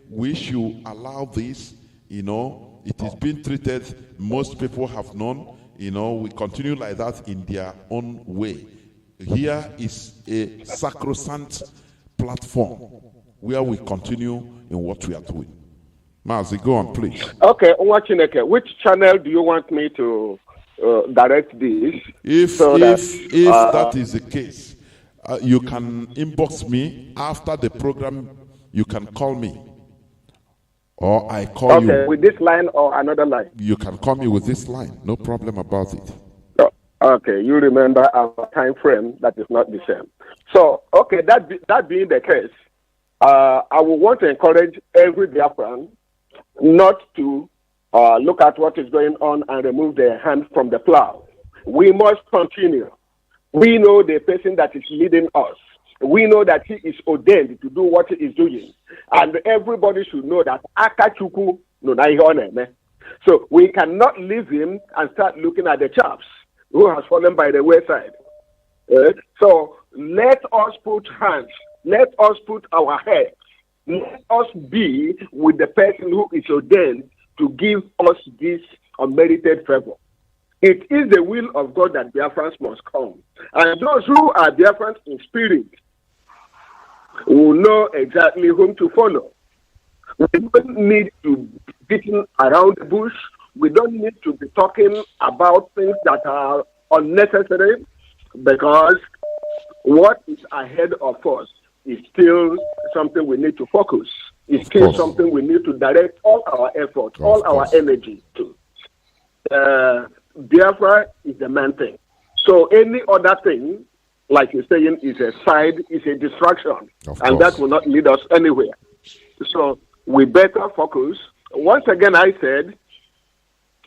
we should allow this, it is being treated, most people have known, we continue like that in their own way. Here is a sacrosanct platform where we continue in what we are doing. Mazi, go on, please. Okay, which channel do you want me to direct this? If that is the case, you can inbox me after the program. You can call me, or I call you. Okay, with this line or another line? You can call me with this line. No problem about it. Okay, you remember our time frame. That is not the same. So, okay, that being the case, I would want to encourage every Biafran not to look at what is going on and remove their hand from the plow. We must continue. We know the person that is leading us. We know that he is ordained to do what he is doing. And everybody should know that Akachuku no na ihe ọ na-eme. So we cannot leave him and start looking at the chaps who has fallen by the wayside. So let us put hands. Let us put our heads. Let us be with the person who is ordained to give us this unmerited favor. It is the will of God that Biafrans must come. And those who are Biafrans in spirit will know exactly whom to follow. We don't need to be beating around the bush. We don't need to be talking about things that are unnecessary, because what is ahead of us is still something we need to focus. It's still something we need to direct all our effort, all our energy to. Biafra is the main thing. So any other thing, like you're saying, is a side, is a distraction, and that will not lead us anywhere. So we better focus. Once again, I said,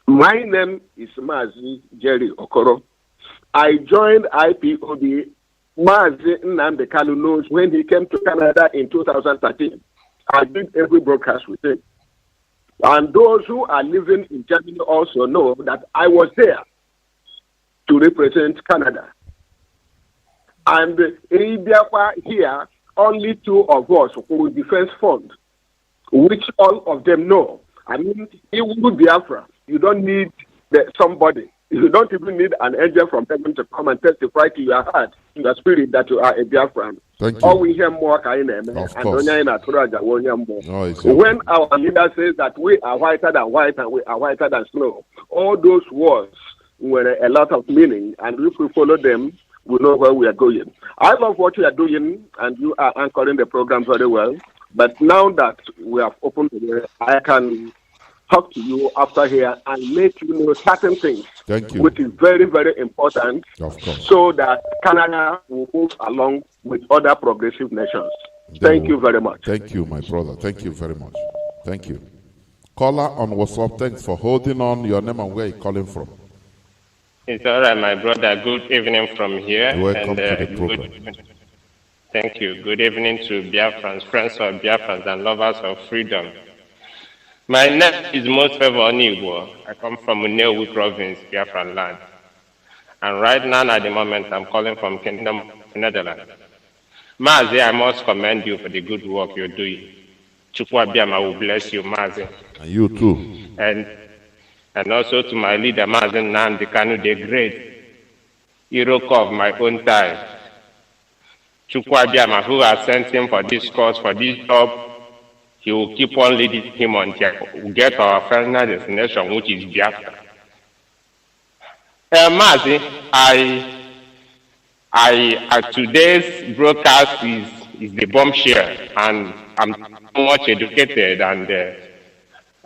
my name is Mazi Jerry Okoro. I joined IPOB. Mazi Nnamdi Kanu knows when he came to Canada in 2013. I did every broadcast with him. And those who are living in Germany also know that I was there to represent Canada. And in Biafra here, only two of us who defense fund, which all of them know. I mean, in Biafra, you don't need somebody. You don't even need an angel from heaven to come and testify to your heart, to your spirit, that you are a Biafran. Thank you. All we hear more, when our leader says that we are whiter than white and we are whiter than snow, all those words were a lot of meaning, and if we follow them, we know where we are going. I love what you are doing, and you are anchoring the program very well. But now that we have opened the way, I can talk to you after here and let you know certain things. Thank you. Which is very, very important. Of course. So that Canada will move along with other progressive nations. Thank you very much. Thank you, my brother. Thank you very much. Thank you. Caller on WhatsApp, thanks for holding on. Your name and where you're calling from. It's all right, my brother. Good evening from here. Welcome to the program. Thank you. Good evening to Biafrans, friends of Biafrans and lovers of freedom. My name is Most Favor Onigbo. I come from Unewi province, Biafran land. And right now, at the moment, I'm calling from Kingdom, Netherlands. Mazi, I must commend you for the good work you're doing. Chukwu Abiyama will bless you, Mazi. And you too. And also to my leader, Mazi Nnamdi Kanu, the great hero of my own time. Chukwu Abiyama, who has sent him for this cause, for this job, he will keep on leading him until we get our final destination, which is Biafra. Mazi, today's broadcast is the bombshell, and I'm much educated, and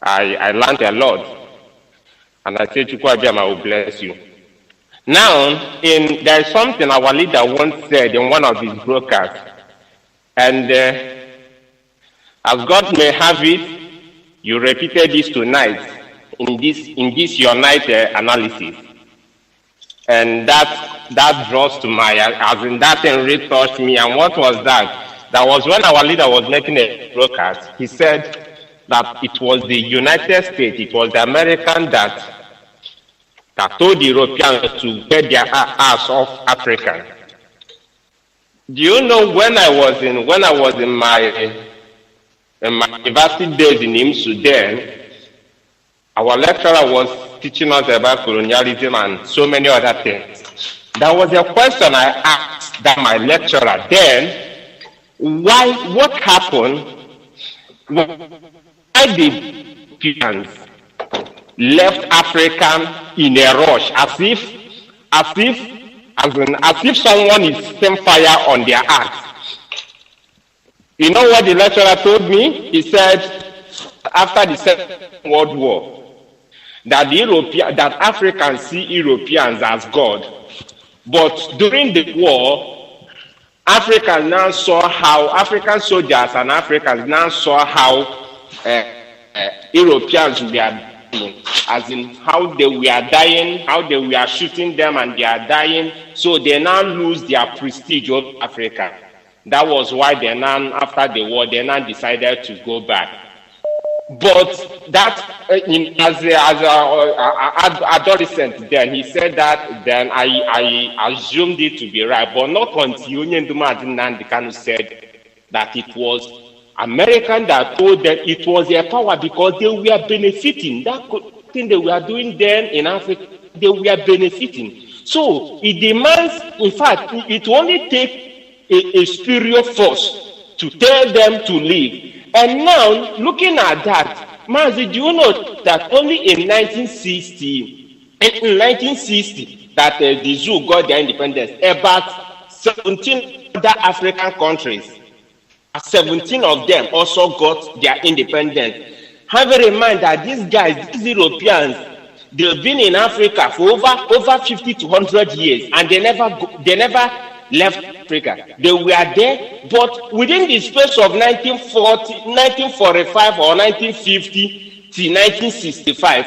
I learned a lot. And I say, Chukwu Abiyama will bless you. Now, there is something our leader once said in one of his broadcasts, and as God may have it, you repeated this tonight in this your night analysis, and that draws to my, as in that thing really touched me. And what was that? That was when our leader was making a broadcast. He said that it was the United States, it was the American that told the Europeans to get their ass off Africa. Do you know when I was in In my university days in Sudan, our lecturer was teaching us about colonialism and so many other things. There was a question I asked that my lecturer then, what happened? Why the Europeans left Africa in a rush, as if someone is setting fire on their axe? You know what the lecturer told me? He said, after the Second World War, that Africans see Europeans as God. But during the war, African soldiers and Africans now saw how Europeans were dying, as in how they were dying, how they were shooting them and they are dying. So they now lose their prestige over Africa. That was why they now, after the war, they now decided to go back. But that, as an adolescent then, he said that, then I assumed it to be right, but not until Onyenduma Nnamdi Kanu said that it was American that told them it was their power because they were benefiting. That thing they were doing then in Africa, they were benefiting. So it demands, in fact, it only takes a superior force to tell them to leave. And now, looking at that, Mazi, do you know that only in 1960, that the zoo got their independence, about 17 other African countries, 17 of them also got their independence. Having in mind that these guys, these Europeans, they've been in Africa for over 50 to 100 years, and they never left Africa. They were there, but within the space of 1945 or 1950 to 1965,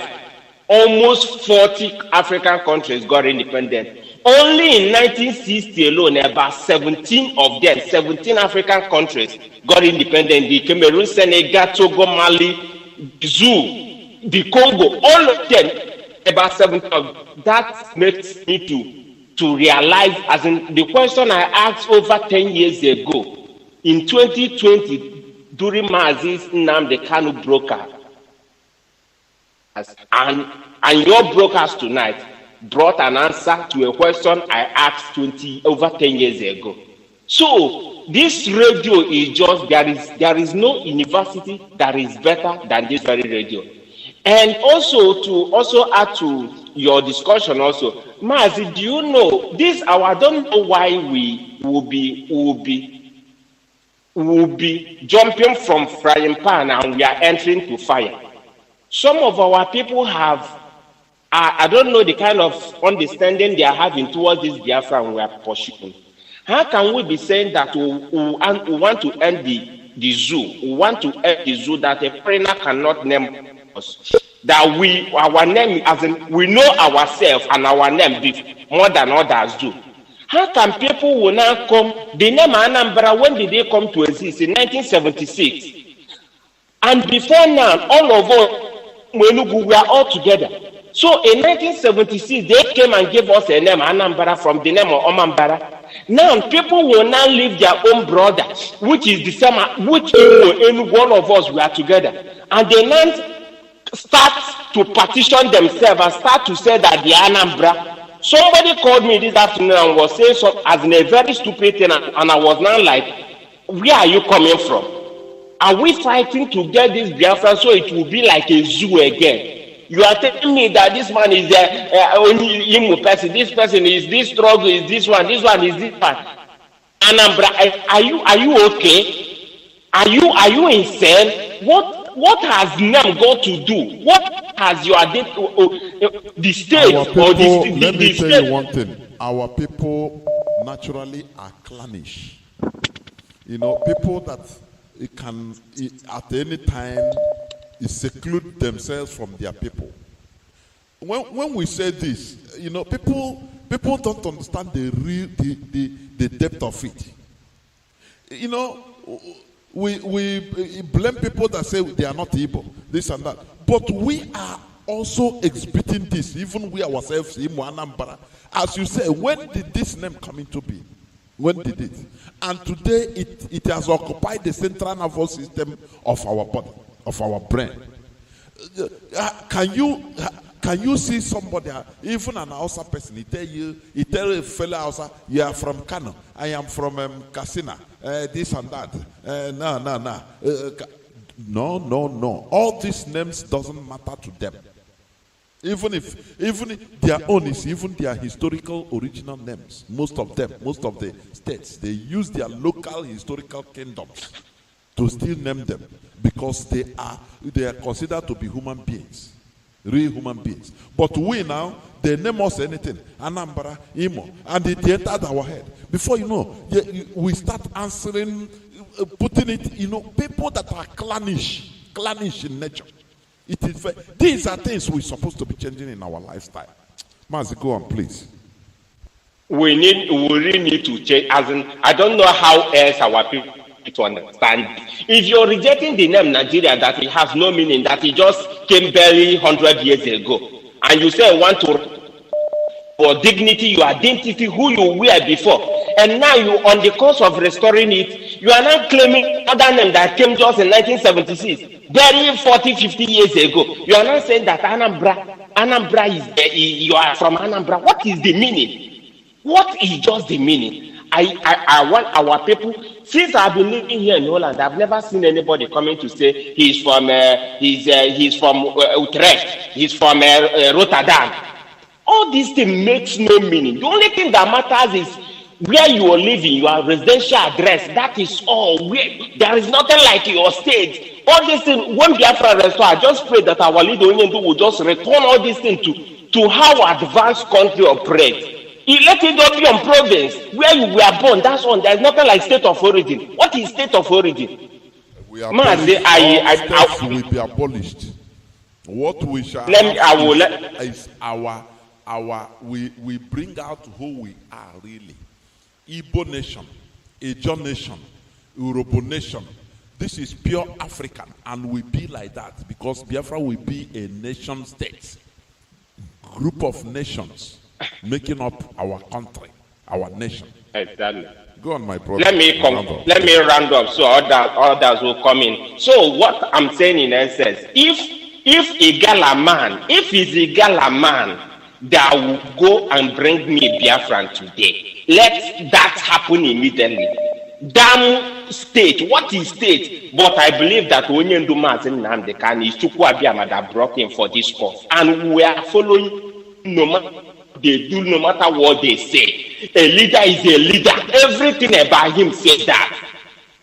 almost 40 African countries got independent. Only in 1960 alone, about 17 African countries got independent. The Cameroon, Senegal, Togo, Mali, Zoo, the Congo, all of them, about 17 of that makes me to realize, as in the question I asked over 10 years ago, in 2020, during Mazi's Nnamdi Kanu broadcast, and your broadcast tonight brought an answer to a question I asked over 10 years ago. So this radio is just, there is no university that is better than this very radio. And also to add to your discussion also, Mazi, do you know this? I don't know why we will be jumping from frying pan and we are entering to fire. Some of our people have, I don't know the kind of understanding they are having towards this Biafra we are pursuing. How can we be saying that we want to end the zoo? We want to end the zoo that a foreigner cannot name us. That our name, as in, we know ourselves and our name be more than others do. How can people will now come? The name Anambra, when did they come to exist? In 1976. And before now, all of us, we were all together. So in 1976, they came and gave us a name Anambra from the name of Omambara. Now people will now leave their own brother, which is the same, which one of us were together, and they now start to partition themselves and start to say that they are Anambra. Somebody called me this afternoon and was saying something as in a very stupid thing, and I was now like, where are you coming from? Are we fighting to get this Biafra so it will be like a zoo again? You are telling me that this man is only Imo person, this person is this struggle, is this one is this one. Anambra, are you okay? Are you insane? What has NAM got to do? What has your the state people, or the let me tell tell you one thing. Our people naturally are clannish. You know, people that can at any time seclude themselves from their people. When we say this, you know, people don't understand the depth of it. You know, we blame people that say they are not Igbo, this and that. But we are also exhibiting this, even we ourselves, Imo Anambra. As you say, when did this name come into being? When did it? And today it has occupied the central nervous system of our body, of our brain. Can you see somebody, even an Hausa person, he tell a fellow Hausa, you are from Kano, I am from Katsina, this and that. No. All these names doesn't matter to them. Even if their own is even their historical original names. Most of the states, they use their local historical kingdoms to still name them because they are considered to be human beings, real human beings. But we now, they name us anything, Anambra, Imo, and it entered our head. Before you know, we start answering, putting it, people that are clannish in nature. It is these are things we're supposed to be changing in our lifestyle. Mazi, go on, please. We really need to change. As in, I don't know how else our people to understand. If you're rejecting the name Nigeria, that it has no meaning, that it just came barely 100 years ago, and you say want to for dignity, your identity, who you were before, and now you, on the course of restoring it, you are now claiming other name that came just in 1976, barely 40, 50 years ago. You are now saying that Anambra is you are from Anambra. What is the meaning? What is just the meaning? I want our people. Since I've been living here in Holland, I've never seen anybody coming to say he's from Utrecht, he's from Rotterdam. All these things makes no meaning. The only thing that matters is where you are living, your residential address. That is all. There is nothing like your state. All these things, when Biafra restore, I just pray that our leader will just return all these things to how advanced country operates. Let it not be on province where you were born. That's one. There is nothing like state of origin. What is state of origin? We are states will be abolished. What we shall is we bring out who we are really. Igbo nation, Ajo nation, Yoruba nation. This is pure African, and we be like that because Biafra will be a nation state, group of nations making up our country, our nation. Exactly. Go on, my brother. Let me round up so others will come in. So what I'm saying in essence, if a gala man that will go and bring me Biafran today, let that happen immediately. Damn state, what is state? But I believe that Onyendu Mazin Namdekan is Chukwuabiama that brought him for this cause, and we are following no matter they do, no matter what they say. A leader is a leader. Everything about him says that.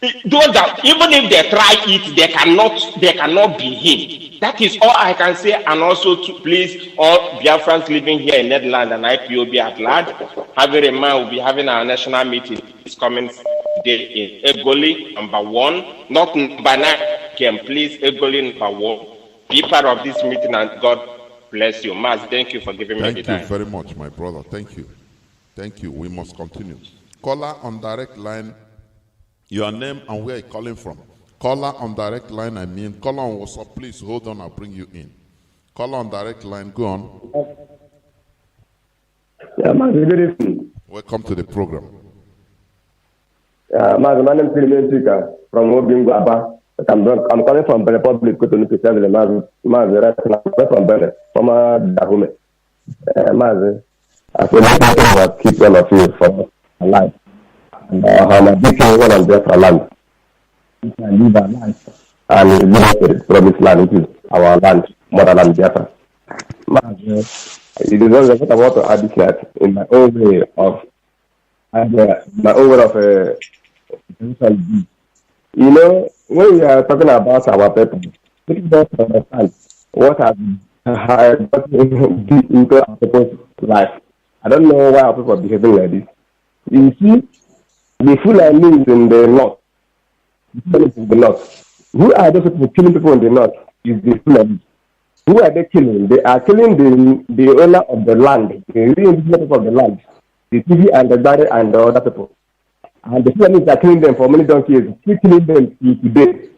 Those that even if they try it, they cannot be him. That is all I can say. And also to please all Biafrans living here in Netherlands and IPOB at large, having in mind we'll be having our national meeting this coming day in Egoli, number 1, not number 9. Can please Egoli number 1. Be part of this meeting, and God bless you. Maz, thank you for giving me the time. Thank you very much, my brother. Thank you. Thank you. We must continue. Caller on direct line. Your name and where you're calling from. Caller on direct line, caller on WhatsApp, please hold on, I'll bring you in. Caller on direct line, go on. Yeah, good evening. Welcome to the program. My name is Philip from Obingo Abba. I'm calling from the Republic of the from Benin, from Dahume. I feel like I keep one of you for life. I'm a big one on Biafra land. I live our life and live the promised land, which is our land, motherland Biafra. It is also what I want to add is that in my own way of when we are talking about our people, we don't understand what has been into our people's life. I don't know why our people are behaving like this. You see, the Fulani in the north. Who are those people killing people in the north? Is the Fulani. Who are they killing? They are killing the owner of the land, the real people of the land, the TV and the Bari and the other people. And the Fulani are killing them for many donkeys, still killing them today.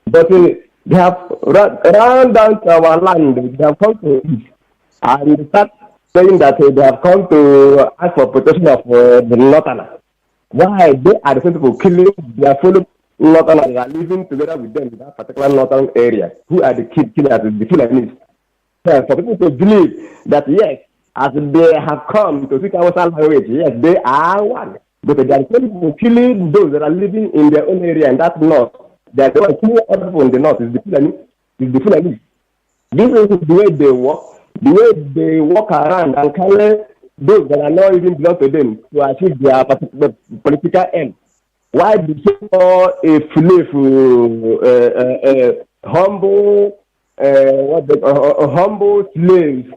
But they have run down to our land, they have come to eat, and start saying that they have come to ask for protection of the northerners. Why they are the same people killing their fellow northern and are living together with them in that particular northern area? Who are the killers, the Fulanis? So for people to believe that yes, as they have come to speak our language, yes, they are one. But they are people killing those that are living in their own area, and that's north. They are the one killing other people in the north is the Fulanis. This is the way they walk, the way they walk around and carry those that are not even belong to them to achieve their particular political end. Why do you call a humble, humble slaves,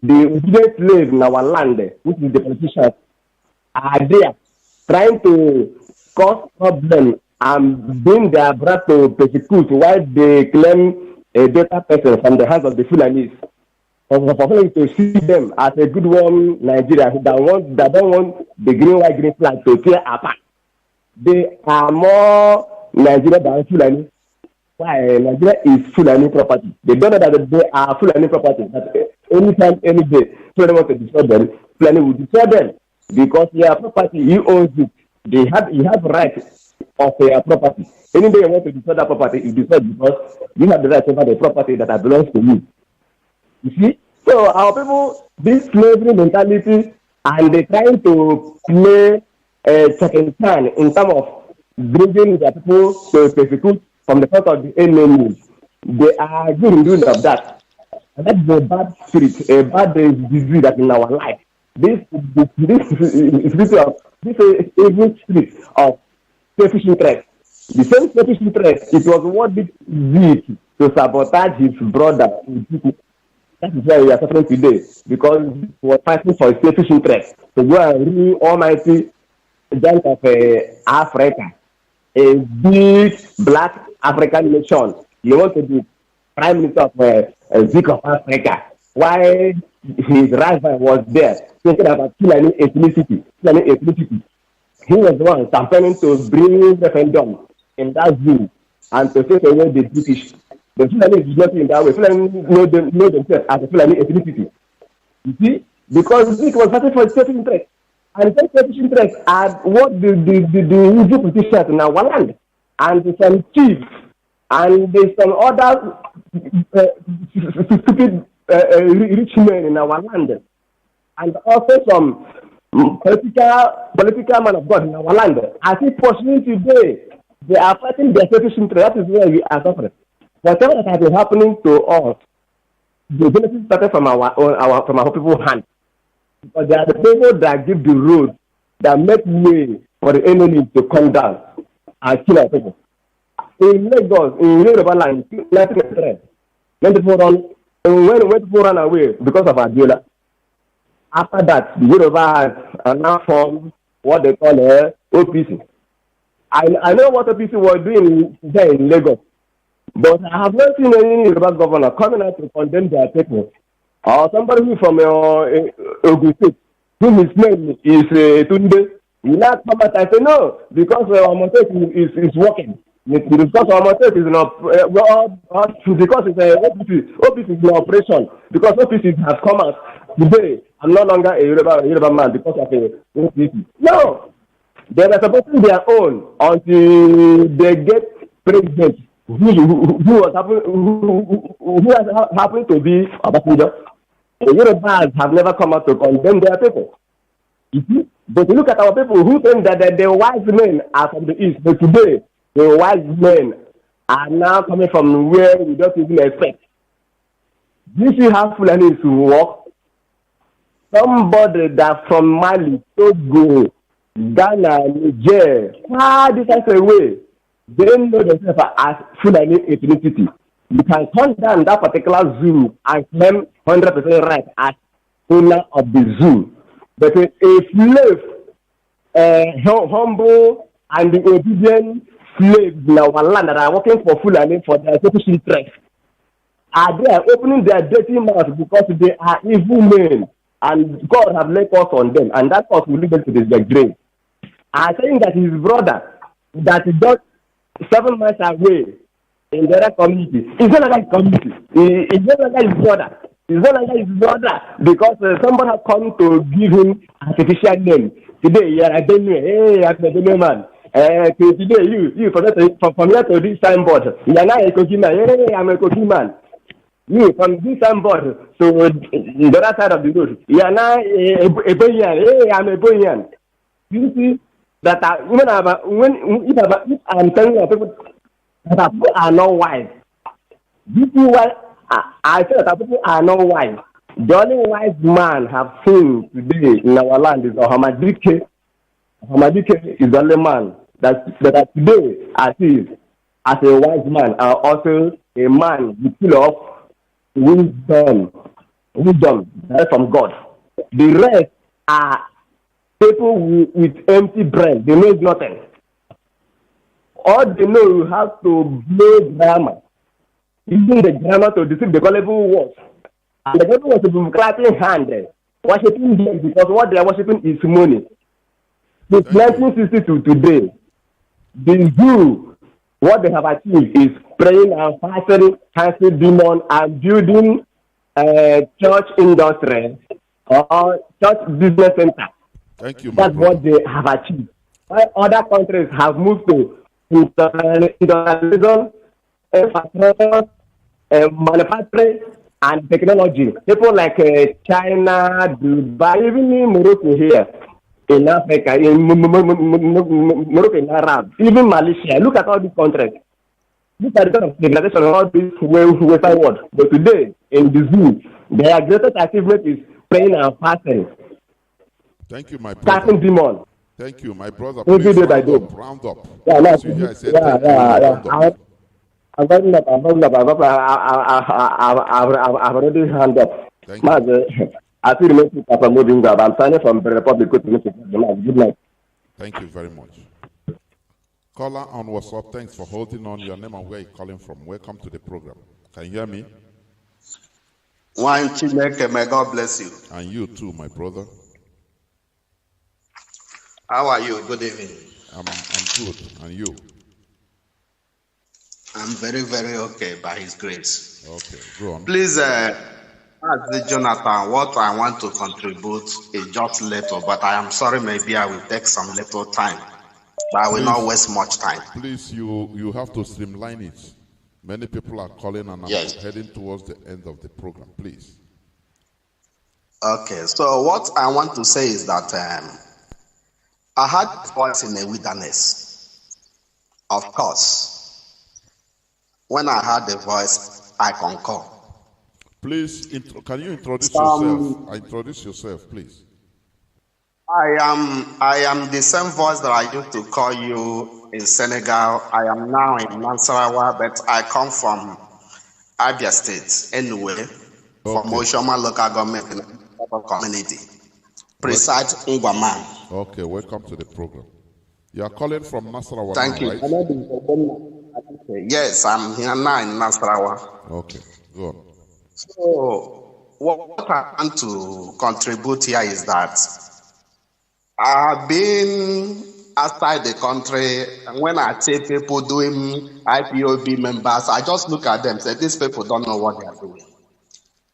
the obedient slaves in our land, which is the politicians, are there trying to cause problems and bring their breath to persecute while they claim a better person from the hands of the Fulanis? For to see them as a good one, Nigeria, that don't want the green flag to tear apart. They are more Nigeria than Fulani. Why? Nigeria is Fulani property. They don't know that they are Fulani property. That anytime, any day, Fulani want to destroy them, Fulani will destroy them because their property, he owns it. He have rights of their property. Any day you want to destroy that property, you destroy it because you have the right over the property that belongs to you. You see? So our people, this slavery mentality, and they're trying to play a second turn in terms of bringing the people to persecute from the front of the enemy. They are doing of that. And that is a bad spirit, a bad disease that's in our life. This evil spirit of selfish interest. The same selfish interest, it was what did Zeke to sabotage his brother. That is why we are suffering today, because he was fighting for his selfish interest to go and rule almighty giant of Africa, a big black African nation. You want to be prime minister of Zeke of Africa. Why his rival was there, thinking about Fulani ethnicity. He was the one campaigning to bring referendum in that zoo and to take away the British. The Fulani is not in that way. Fulani know themselves as a Fulani ethnicity. You see? Because it was fighting for selfish interest. And selfish interest are what the usual politicians in our land. And some chiefs and there's some other stupid rich men in our land. And also some political man of God in our land. As if pursuing today, they are fighting their selfish interest. That is where we are suffering. Whatever that has been happening to us, the benefit started from our people's hand. Because they are the people that give the road, that make way for the enemy to come down and kill our people. In Lagos, in Yoruba land, 1993, when people run away because of Abiola, after that, the Yoruba are now formed what they call OPC. I know what OPC was doing there in Lagos. But I have not seen any Yoruba governor coming out to condemn their people. Or somebody who from Ogun State, whom his name is Tunde, will not come out and say, no, because our mistake is working. Because our mistake is not, because it's OPC is in operation. Because OPC has come out today, I'm no longer a Yoruba man because of OPC. No! They are supporting their own until they get president. Who has happened to be a passenger. The Yorubas have never come out to condemn their people. You see? But look at our people who think that the wise men are from the east. But today, the wise men are now coming from where we don't even expect. Do you see how Fulani is work? Somebody that from Mali, Togo, Ghana, Niger, far distance away, they don't know themselves as Fulani ethnicity. You can turn down that particular zoo and claim 100% right as owner of the zoo. But a slave, humble and the obedient slaves in our land that are working for Fulani for their selfish interest, are they opening their dirty mouths because they are evil men, and God have laid us on them, and that cause will lead them to the grave. I'm saying that his brother, that is just 7 miles away in the other community, it's not like his community. It's not like his brother. It's not like his brother because somebody has come to give him artificial name Today, yeah, I don't know. Hey, I'm a Benue man. Today, you from here to this signboard. You're not a cookie man. Hey, I'm a cookie man. You from this signboard to the other side of the road. You're not a Benyan. Hey, I'm a Benyan. You see that if I'm telling you people that people are not wise. This is why I say that people are not wise. The only wise man have seen today in our land is Ohamadike. Ohamadike is the only man that today as a wise man and also a man full of wisdom from God. The rest are people with empty brain. They know nothing. All they know, you have to blow grammar. Using the grammar to deceive the gullible words. And the people was to be clapping hands, worshiping them because what they are worshiping is money. Since 1960 to today, the Jew, what they have achieved is praying and fasting, casting demons, and building church industry or church business center. Thank you. That's what they have achieved. While other countries have moved to industrialism, infrastructure, manufacturing, and technology. People like China, Dubai, even in Morocco here, in Africa, in Morocco, in Arab, even Malaysia. Look at all these countries. These are the kind of civilization of all this Western world. But today, in the zoo, their greatest achievement is praying and fasting. Thank you, my brother. Casting demons. Thank you, my brother. Every day by day. Round up. I've already hand up. I feel maybe after moving up. I'm signing from the Republic. Good night. Thank you very much. Caller on WhatsApp, thanks for holding on. Your name and where you're calling from. Welcome to the program. Can you hear me? One Chineke, may God bless you. And you too, my brother. How are you? Good evening. I'm good. And you? I'm very, very okay by His grace. Okay, go on. Please, ask Jonathan, what I want to contribute is just little, but I am sorry, maybe I will take some little time, but I will not waste much time. Please, you have to streamline it. Many people are calling and I'm heading towards the end of the program. Please. Okay, so what I want to say is that I had a voice in the wilderness. Of course, when I heard the voice, I concur. Please, can you introduce yourself? Introduce yourself, please. I am the same voice that I used to call you in Senegal. I am now in Nasarawa, but I come from Abia State anyway, from Oshoma local government in the community. Precise Ungwaman. Okay, welcome to the program. You are calling from Nasarawa. Thank you. Right? Yes, I'm here now in Nasarawa. Okay, go on. So, what I want to contribute here is that I've been outside the country, and when I see people doing IPOB members, I just look at them and say, these people don't know what they are doing.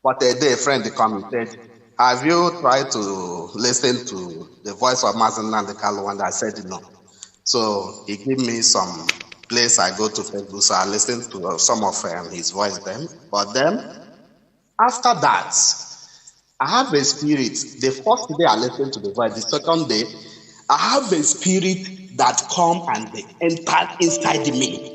But a day, a friend come and said, have you tried to listen to the voice of Mazen Nandekalo? And I said no. So he gave me some place I go to Facebook, so I listened to some of his voice then. But then, after that, I have a spirit. The first day I listened to the voice, the second day, I have a spirit that come and they entered inside me.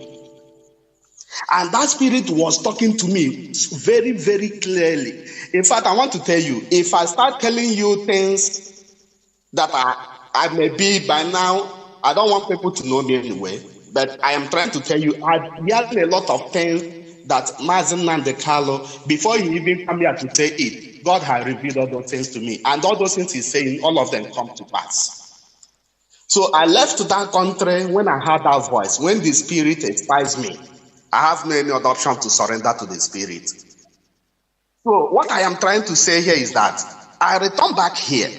And that spirit was talking to me very, very clearly. In fact, I want to tell you, if I start telling you things that I may be by now, I don't want people to know me anyway, but I am trying to tell you, I've heard a lot of things that Mazen Nandekalo, before you even come here to say it, God has revealed all those things to me. And all those things he's saying, all of them come to pass. So I left that country when I heard that voice. When the spirit inspires me, I have no any other option to surrender to the spirit. So what I am trying to say here is that I return back here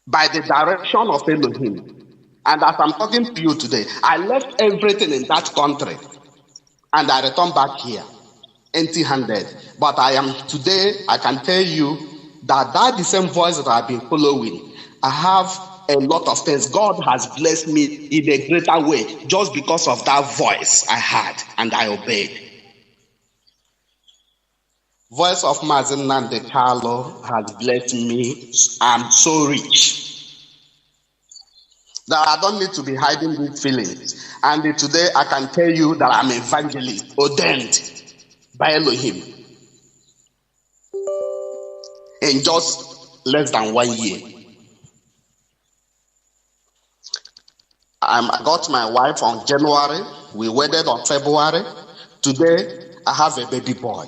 by the direction of Elohim. And as I'm talking to you today, I left everything in that country and I return back here empty-handed. But I am today, I can tell you that the same voice that I've been following, I have a lot of things. God has blessed me in a greater way just because of that voice I had and I obeyed. Voice of Mazen Nnamdi Kanu has blessed me. I'm so rich that I don't need to be hiding these feelings. And today I can tell you that I'm evangelist, ordained by Elohim in just less than 1 year. I got my wife on January. We wedded on February. Today I have a baby boy.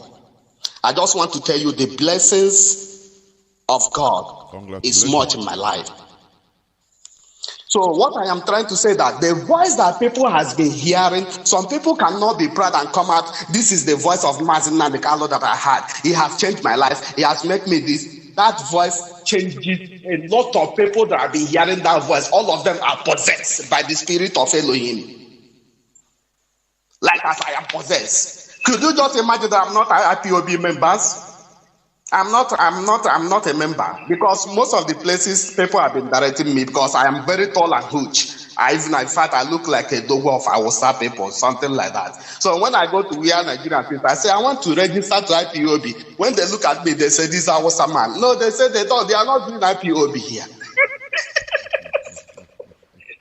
I just want to tell you the blessings of God is much in my life. So what I am trying to say that the voice that people has been hearing, some people cannot be proud and come out, this is the voice of Mazen Nnamdi Kanu that I had. He has changed my life. He has made me this. That voice changes a lot of people that have been hearing that voice. All of them are possessed by the spirit of Elohim. Like as I am possessed. Could you just imagine that I'm not IPOB members? I'm not a member because most of the places people have been directing me because I am very tall and huge. In fact, I look like a dogo of Hausa people, something like that. So when I go to where Nigerian people, I say I want to register to IPOB. When they look at me, they say this is Hausa man. No, they say they don't. They are not doing IPOB here.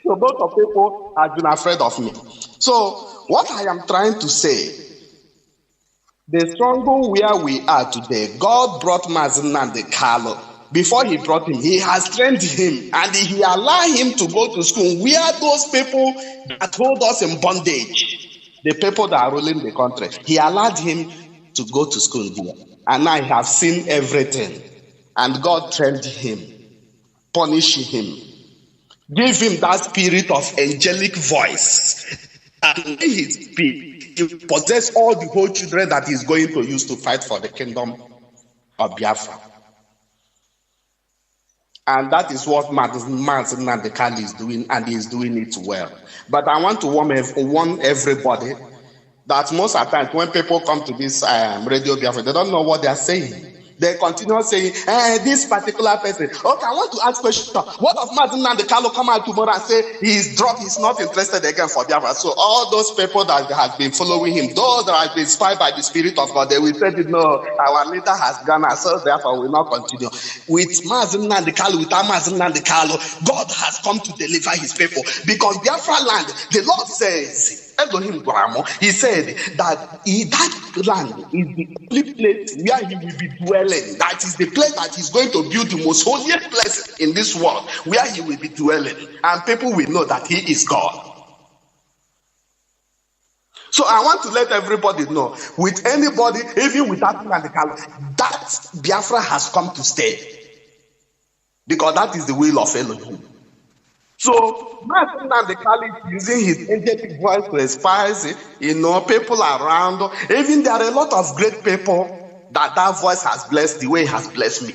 So both of people have been afraid of me. So what I am trying to say. The struggle where we are today, God brought Mazen Nnamdi Kanu. Before he brought him, he has trained him and he allowed him to go to school where those people that hold us in bondage, the people that are ruling the country, he allowed him to go to school there. And I have seen everything. And God trained him, punished him, gave him that spirit of angelic voice. And when he speaks, he possesses all the whole children that he's going to use to fight for the kingdom of Biafra. And that is what Mazen Nnamdi Kanu is doing, and he's doing it well. But I want to warn everybody that most of the time when people come to this Radio Biafra, they don't know what they are saying. They continue saying, this particular person. Okay, I want to ask a question. What if Mazen Nnamdi Kanu come out tomorrow and say he's dropped, he's not interested again for Biafra? So all those people that have been following him, those that have been inspired by the Spirit of God, they will say, no, our leader has gone, so therefore we will not continue. With Mazen Nnamdi Kanu, without Mazen Nnamdi Kanu, God has come to deliver his people. Because Biafra land, the Lord says, Elohim Guaramo, he said that that land is the only place where he will be dwelling. That is the place that he's going to build the most holiest place in this world, where he will be dwelling. And people will know that he is God. So I want to let everybody know, with anybody, even without Nnamdi Kanu, that Biafra has come to stay. Because that is the will of Elohim. So, Mazen Nnamdi Kanu is using his angelic voice to inspire, people around. Even there are a lot of great people that voice has blessed the way it has blessed me.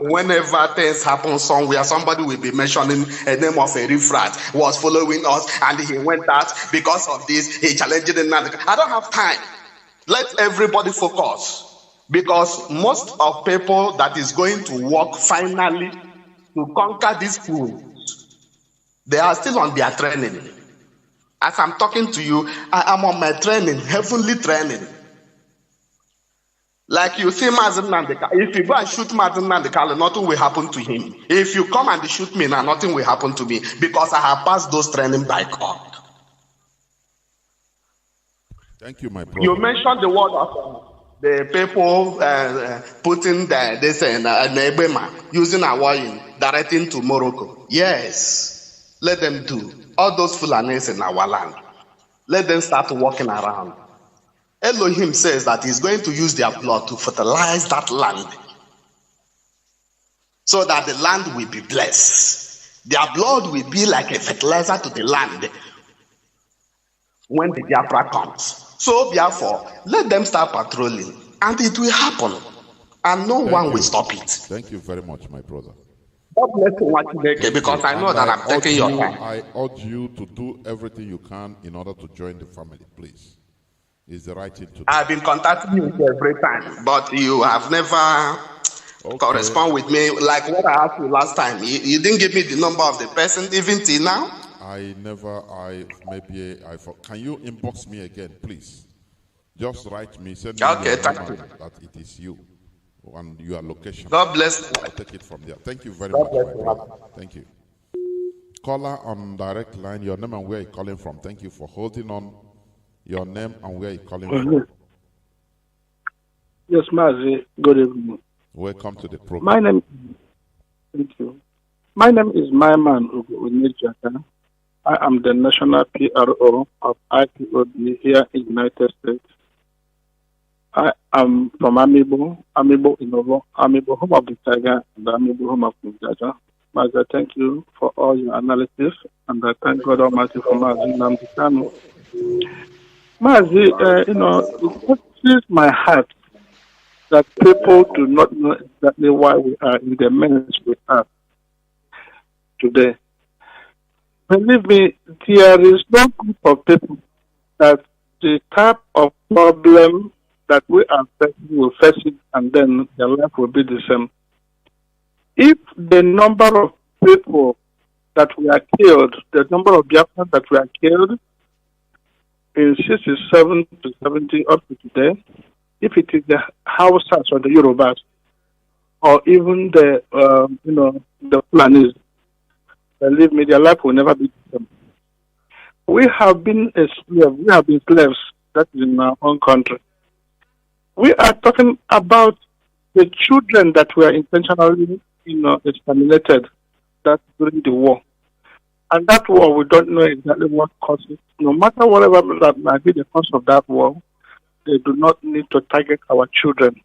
Whenever things happen somewhere, somebody will be mentioning a name of a refrat was following us, and he went out because of this. He challenged the Nnamdi. I don't have time. Let everybody focus. Because most of people that is going to work finally to conquer these fools, they are still on their training. As I'm talking to you, I am on my training, heavenly training. Like you see Mazen Nnamdi Kanu, if you go and shoot Mazen Nnamdi Kanu, nothing will happen to him. If you come and shoot me now, nothing will happen to me because I have passed those training by God. Thank you, my brother. You mentioned the word of the people putting this in Nebema, using our in directing to Morocco. Yes, let them do. All those Fulanis in our land, let them start walking around. Elohim says that he's going to use their blood to fertilize that land so that the land will be blessed. Their blood will be like a fertilizer to the land when the Biafra comes. So therefore, let them start patrolling, and it will happen, and no one will stop it. Thank you very much, my brother. God bless you, because I know that I'm taking your time. I urge you to do everything you can in order to join the family, please. It's the right thing to do. I've been contacting you every time, but you have never correspond with me, like what I asked you last time. You didn't give me the number of the person, even till now. Can you inbox me again, please? Just write me, send me Okay, your thank number, you. that it is you and your location. God bless you. I'll take it from there. Thank you very much, my brother. Thank you. Caller on direct line, your name and where you're calling from. Thank you for holding on. Your name and where you're calling from. Yes, Mazi. Good evening. Welcome to the program. Thank you. My name is Myman Ugunijaka. I am the national PRO of Ipob here in the United States. I am from Amibo Inovo, Amibo home of the Tiger, and Amibo home of Nijaja. Mazi, thank you for all your analysis, and I thank God Almighty for Mazi Namdekano. Mazi, it touches my heart that people do not know exactly why we are in the mess we are today. Believe me, there is no group of people that the type of problem that we are facing will face it, and then their life will be the same. If the number of people that were killed, the number of Biafrans that were killed in 67 to 70 up to today, if it is the Hausas or the Yorubas, or even the Fulanis, believe me, their life will never be the same. We have been a slave. We have been slaves. That is in our own country. We are talking about the children that were intentionally, exterminated. That during the war, and that war we don't know exactly what caused it. No matter whatever that might be the cause of that war, they do not need to target our children.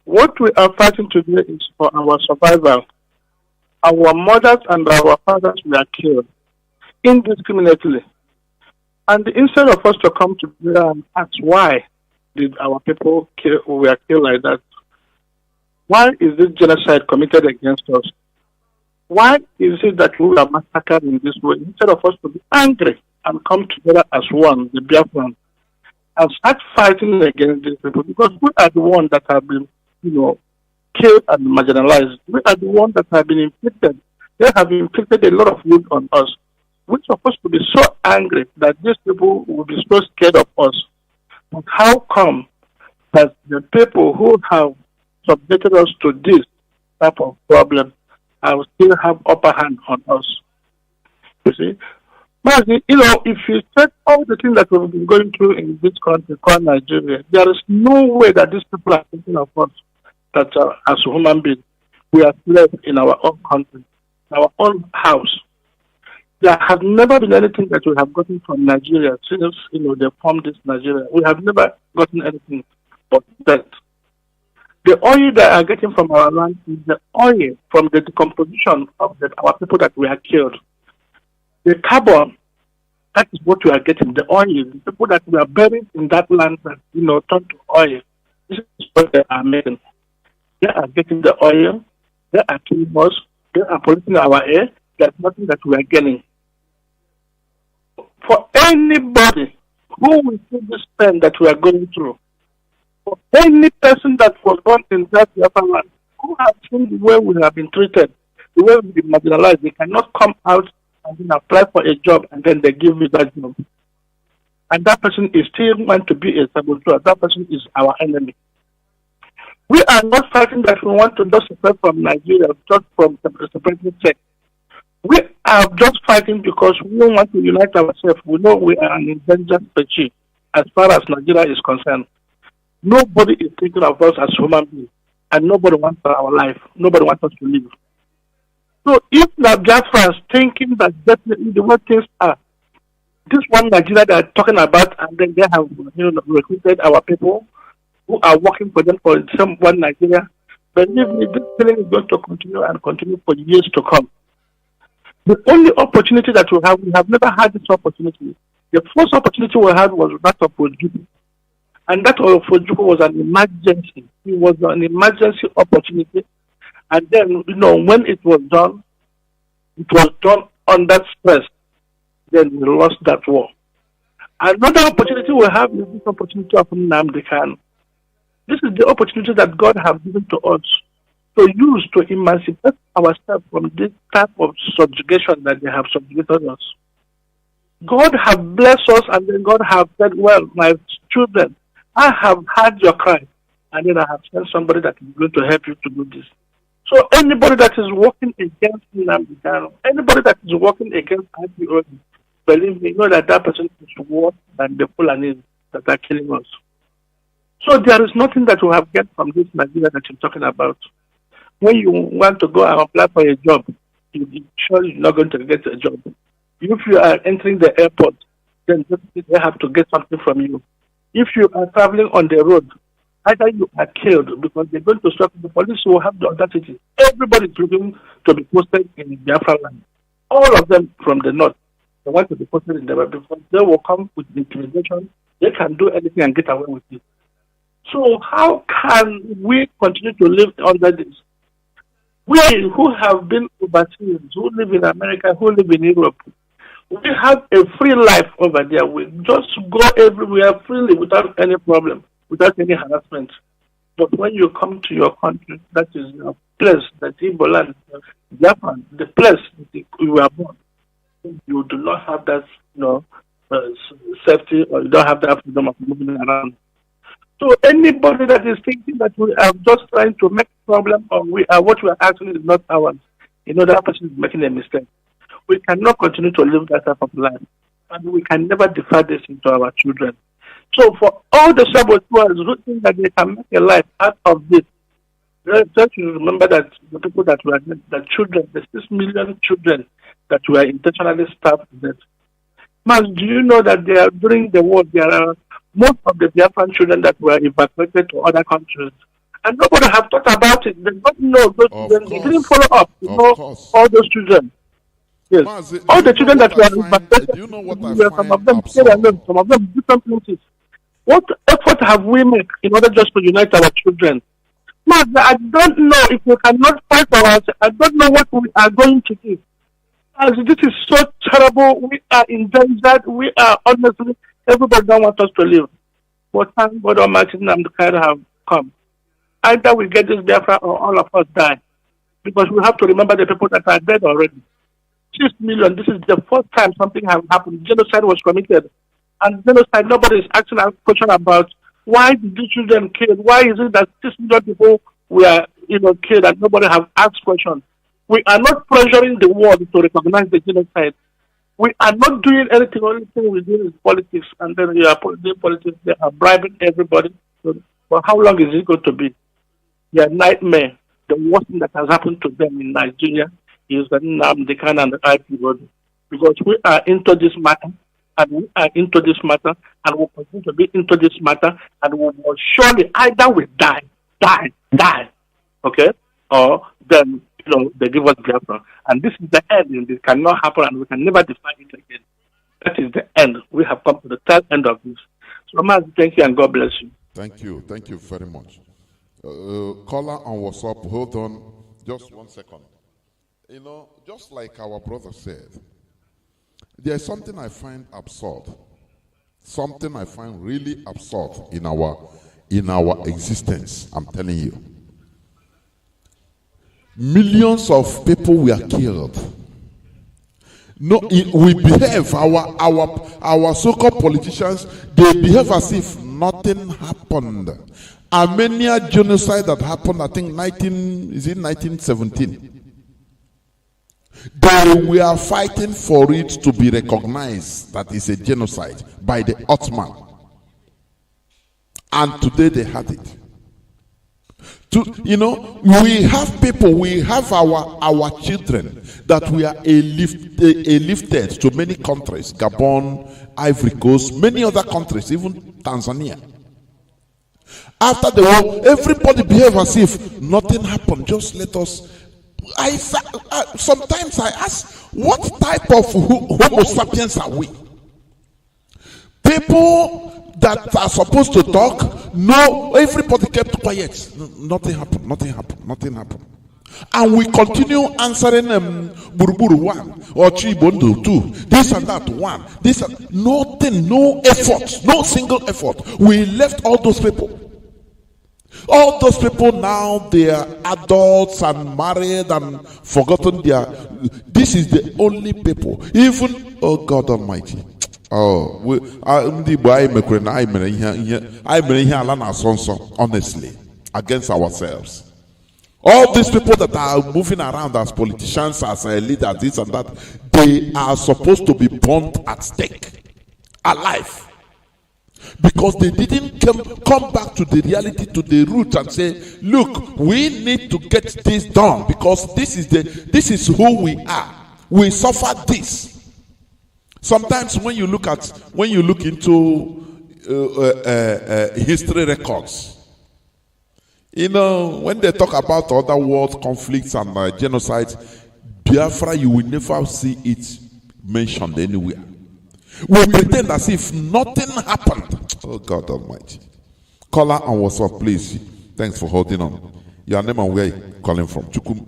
What we are fighting today is for our survival. Our mothers and our fathers were killed indiscriminately. And instead of us to come together and ask why did our people were killed like that, why is this genocide committed against us? Why is it that we are massacred in this way? Instead of us to be angry and come together as one, the Biafran, and start fighting against these people, because we are the ones that have been, killed and marginalized. We are the ones that have been inflicted. They have inflicted a lot of wound on us. We're supposed to be so angry that these people will be so scared of us. But how come that the people who have subjected us to this type of problem still have upper hand on us? You see? But, if you check all the things that we've been going through in this country called Nigeria, there is no way that these people are thinking of us that as human beings, we are slaves in our own country, our own house. There has never been anything that we have gotten from Nigeria since, they formed this Nigeria. We have never gotten anything but that. The oil that are getting from our land is the oil from the decomposition of our people that we are killed. The carbon, that is what we are getting, the oil, the people that we are buried in that land that, turned to oil. This is what they are making. They are getting the oil, they are killing us, they are polluting our air, there's nothing that we are getting. For anybody who will see this pain that we are going through, for any person that was born in that land, who has seen the way we have been treated, the way we've been marginalized, they cannot come out and then apply for a job and then they give you that job. And that person is still meant to be a saboteur. That person is our enemy. We are not fighting that we want to just separate from Nigeria, just from separating sex. We are just fighting because we want to unite ourselves. We know we are an endangered species as far as Nigeria is concerned. Nobody is thinking of us as human beings, and nobody wants our life. Nobody wants us to live. So if the Biafrans thinking that definitely the way things are, this one Nigeria they are talking about, and then they have recruited our people who are working for them for some one Nigeria, believe me, this feeling is going to continue and continue for years to come. The only opportunity that we have never had this opportunity. The first opportunity we had was that of Ojuku. And that of Ojuku was an emergency. It was an emergency opportunity. And then, when it was done under stress. Then we lost that war. Another opportunity we have is this opportunity of Nnamdi Kanu. This is the opportunity that God has given to us to use to emancipate ourselves from this type of subjugation that they have subjugated us. God have blessed us, and then God have said, well, my children, I have heard your cry, and then I have sent somebody that is going to help you to do this. So anybody that is working against Nnamdi, anybody that is working against IPOB, believe me, know that person is worse than the Fulanis that are killing us. So there is nothing that we have get from this Nigeria that you're talking about. When you want to go and apply for a job, you're sure you're not going to get a job. If you are entering the airport, then they have to get something from you. If you are traveling on the road, either you are killed because they're going to stop. The police will have the audacity. Everybody is looking to be posted in the Biafra land. All of them from the north, they want to be posted in the Biafra because they will come with intimidation. They can do anything and get away with it. So how can we continue to live under this? We who have been overseas, who live in America, who live in Europe, we have a free life over there. We just go everywhere freely without any problem, without any harassment. But when you come to your country, that is your place, that Igbo land, Japan, the place that you were born, you do not have that, safety, or you don't have that freedom of moving around. So anybody that is thinking that we are just trying to make a problem, or what we are asking is not ours, that person is making a mistake. We cannot continue to live that type of life, and we can never defer this into our children. So for all the saboteurs who think that they can make a life out of this, just remember that the people that were the children, the 6 million children that were intentionally starved to death. Man, do you know that during the war there are most of the Biafran children that were evacuated to other countries, and nobody have thought about it. They don't know those children. They didn't follow up. All those children. Yes, all the children that were evacuated. Do you know what I some find of them absurd? Some of them different places. What effort have we made in order just to unite our children? Man, I don't know if we cannot fight for ourselves. I don't know what we are going to do. As this is so terrible, we are endangered. We are honestly. Everybody don't want us to live. But thank God Almighty, Nnamdi have come. Either we get this Biafra or all of us die. Because we have to remember the people that are dead already. 6 million, this is the first time something has happened. Genocide was committed. And genocide, nobody is asking a question about why did these children killed? Why is it that 6 million people were killed and nobody have asked questions? We are not pressuring the world to recognize the genocide. We are not doing anything. Only thing we do is politics, and then we are doing politics. They are bribing everybody. So, for how long is it going to be? Their nightmare. The worst thing that has happened to them in Nigeria is that Nnamdi and the IPOB, because we are into this matter, and we are into this matter, and we will continue to be into this matter, and we will surely either we die, okay, or then they give us Biafra. And this is the end, and it cannot happen, and we can never define it again. That is the end. We have come to the third end of this. So, man, thank you, and God bless you. Thank you. Thank you very much. Caller on WhatsApp, hold on just 1 second. Just like our brother said, there's something I find absurd. Something I find really absurd in our existence, I'm telling you. Millions of people were killed. No, we behave, our so-called politicians, they behave as if nothing happened. Armenia genocide that happened, I think 1917. They were fighting for it to be recognized that it's a genocide by the Ottoman. And today they had it. We have people, we have our children that we are lifted to many countries, Gabon, Ivory Coast, many other countries, even Tanzania. After the war, everybody behave as if nothing happened. Just let us. Sometimes I ask, what type of Homo sapiens are we? People that are supposed to talk, no, everybody kept quiet. Nothing happened. And we continue answering Buruburu 1 or Chibondo 2, this and that 1. Nothing, no effort, no single effort. We left all those people. All those people now, they are adults and married and forgotten their. This is the only people. Even, oh God Almighty. Oh, honestly, against ourselves. All these people that are moving around as politicians, as leaders, this and that, they are supposed to be burnt at stake, alive. Because they didn't come back to the reality, to the root, and say, look, we need to get this done because this is who we are. We suffer this. Sometimes when you look into history records, you know, when they talk about other world conflicts and genocide, Biafra, you will never see it mentioned anywhere. We pretend as if nothing happened. Oh God Almighty. Caller on WhatsApp, please. Thanks for holding on. Your name and where you calling from? Caller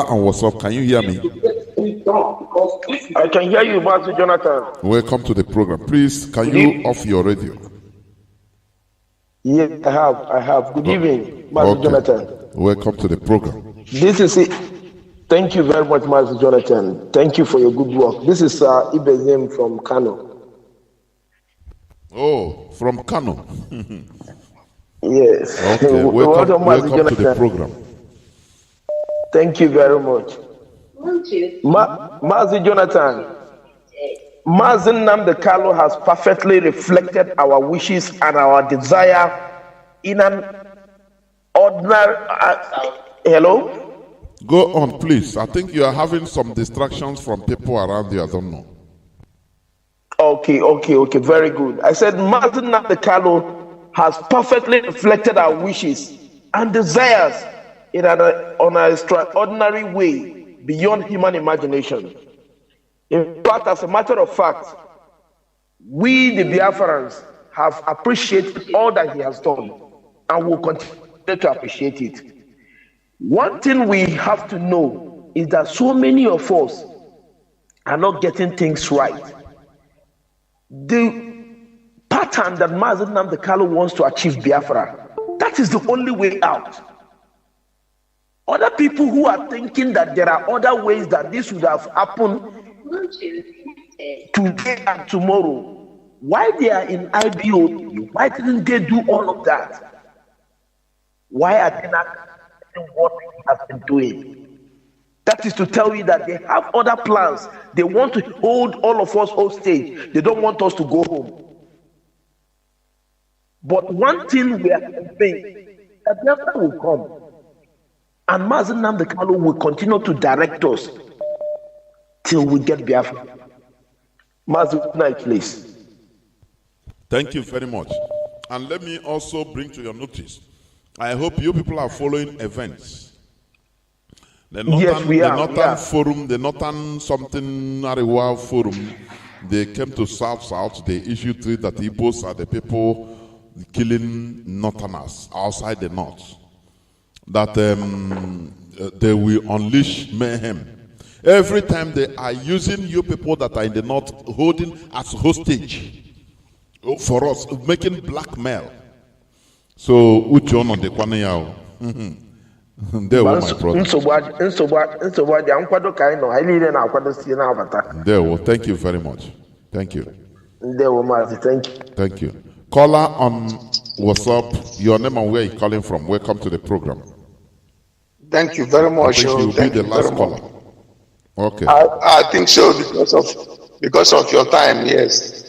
on WhatsApp, can you hear me? I can hear you, Master Jonathan. Welcome to the program. Please, can you off your radio? Yes, I have. Good evening, Master Jonathan. Welcome to the program. This is it. Thank you very much, Master Jonathan. Thank you for your good work. This is Ibrahim from Kano. Oh, from Kano. Yes. Okay. Welcome to the program. Thank you very much. Master Jonathan, Master Nnamdi Kanu has perfectly reflected our wishes and our desire in an ordinary... hello? Go on, please. I think you are having some distractions from people around you. I don't know. Okay. Very good. I said Master Nnamdi Kanu has perfectly reflected our wishes and desires on an extraordinary way beyond human imagination. In fact, as a matter of fact, we, the Biafrans, have appreciated all that he has done and will continue to appreciate it. One thing we have to know is that so many of us are not getting things right. The pattern that Mazi Nnamdi Kanu wants to achieve Biafra, that is the only way out. Other people who are thinking that there are other ways that this would have happened today and tomorrow, why they are in IBO, why didn't they do all of that? Why are they not doing what they have been doing? That is to tell you that they have other plans. They want to hold all of us hostage. They don't want us to go home. But one thing we are convinced that Biafra will come. And Mazi Nnamdi Kanu will continue to direct us till we get Biafra. Mazi, good night, please. Thank you very much. And let me also bring to your notice, I hope you people are following events. The Northern Forum, the Northern something Ariwa Forum, they came to South, they issued tweet that Igbos are the people killing Northerners outside the North. That they will unleash mayhem. Every time they are using you people that are in the North holding as hostage for us, making blackmail. So, Ujon on the Kwanayao. There were my brothers. There were. Thank you very much. Thank you. Thank you. Caller on WhatsApp, your name and where you're calling from. Welcome to the program. Thank you very much. I think you'll be the last caller. Okay. I think so because of your time, yes.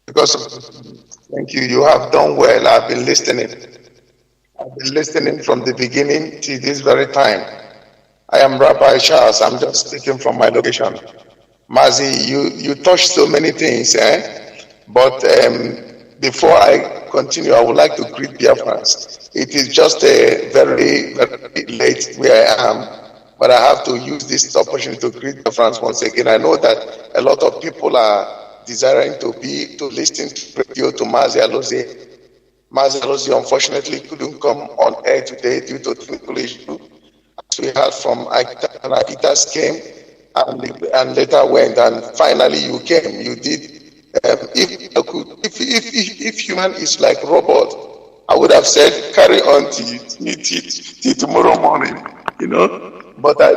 Thank you. You have done well. I've been listening. From the beginning to this very time. I am Rabbi Charles. I'm just speaking from my location. Mazi, you touched so many things, But before I continue, I would like to greet Biafrans. It is just very, very late where I am, but I have to use this opportunity to greet Biafrans once again. I know that a lot of people are desiring to listen to radio to Mazi Alozie. Mazi Alozie unfortunately couldn't come on air today due to technical issue. As we heard from Akitas came and later went, and finally you came. You did. If human is like robot, I would have said carry on till tomorrow morning, you know. But I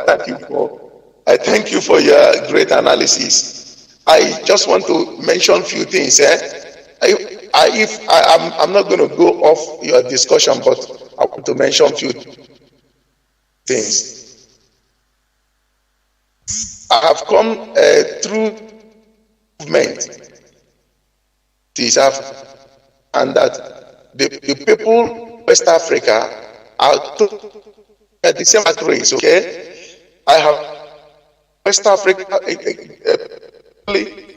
thank you for your great analysis. I just want to mention a few things. I'm not going to go off your discussion, but I want to mention a few things. I have come through movement, and that the people West Africa are at the same race. Okay, I have West Africa.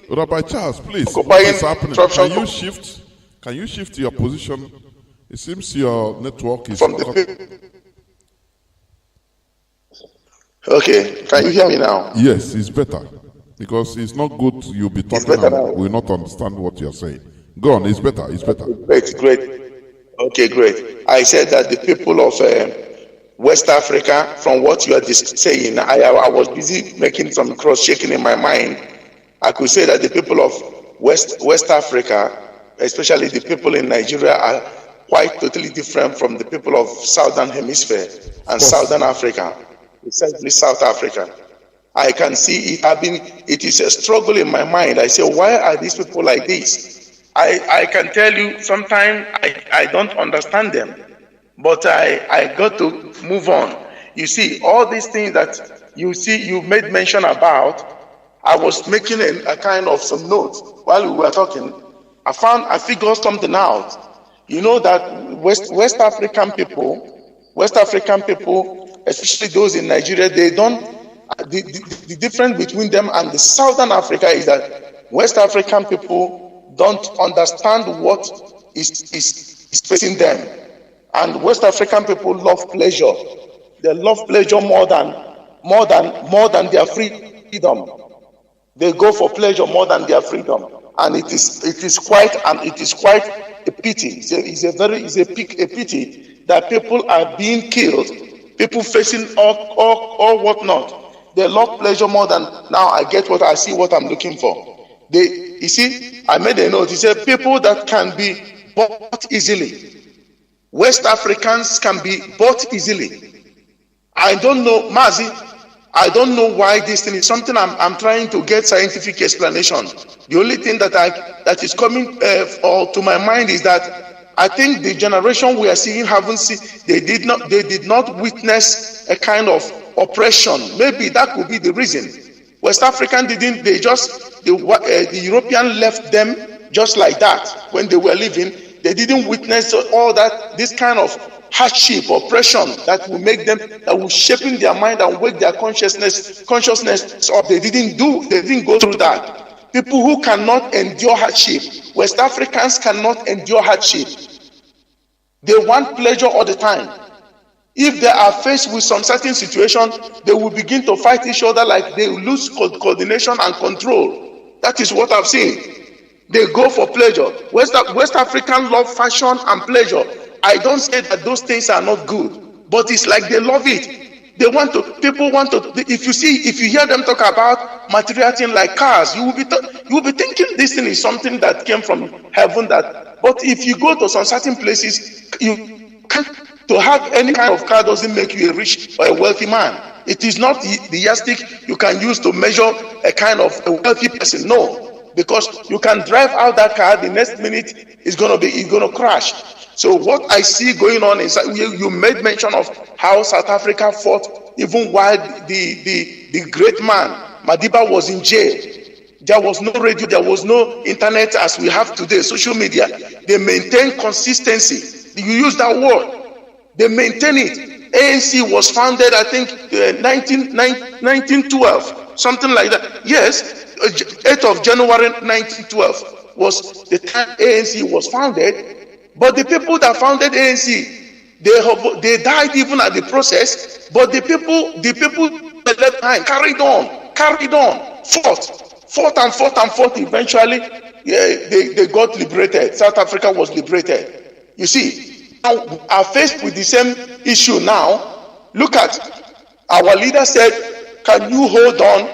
Rabbi Charles, please, what is happening? Can you shift your position? It seems your network is... Okay, can you hear me now? Yes, it's better. Because it's not good you'll be talking and we'll not understand what you're saying. Go on, it's better, it's better. Great. Okay, great. I said that the people of West Africa, from what you are saying, I was busy making some cross-checking in my mind. I could say that the people of West Africa, especially the people in Nigeria, are quite totally different from the people of Southern Hemisphere and Southern Africa, essentially South Africa. I can see it is a struggle in my mind. I say, why are these people like this? I can tell you, sometimes I don't understand them, but I got to move on. You see, all these things that you made mention about, I was making a kind of some notes while we were talking. I figured something out. You know that West African people, especially those in Nigeria, they don't. The difference between them and the Southern Africa is that West African people don't understand what is facing them, and West African people love pleasure. They love pleasure more than their freedom. They go for pleasure more than their freedom, and it is quite a pity. It's a pity that people are being killed, people facing all whatnot. They love pleasure more than now. I see what I'm looking for. You see, I made a note. He said people that can be bought easily. West Africans can be bought easily. I don't know, Mazi. I don't know why this thing is something I'm trying to get scientific explanation. The only thing that is coming to my mind is that I think the generation we are seeing they did not witness a kind of oppression. Maybe that could be the reason. West African didn't. The European left them just like that when they were living. They didn't witness all that, this kind of hardship, oppression that will make them, that will shape in their mind and wake their consciousness up. They didn't go through that. People who cannot endure hardship, West Africans cannot endure hardship. They want pleasure all the time. If they are faced with some certain situation, they will begin to fight each other like they will lose coordination and control. That is what I've seen. They go for pleasure. West African love fashion and pleasure. I don't say that those things are not good, but it's like they love it. People want to. If you hear them talk about material things like cars, you will be thinking this thing is something that came from heaven. But if you go to some certain places, you can't. To have any kind of car doesn't make you a rich or a wealthy man. It is not the yardstick you can use to measure a kind of a wealthy person. No, because you can drive out that car, the next minute it's gonna crash. So what I see going on is you made mention of how South Africa fought even while the great man Madiba was in jail. There was no radio, there was no internet as we have today, social media. They maintained consistency. You use that word. They maintain it. ANC was founded, I think, 1912, something like that. Yes, 8th of January 1912 was the time ANC was founded. But the people that founded ANC, they died even at the process. But the people at that time carried on, fought. Eventually, they got liberated. South Africa was liberated. You see. Now are faced with the same issue now. Look at our leader said, can you hold on?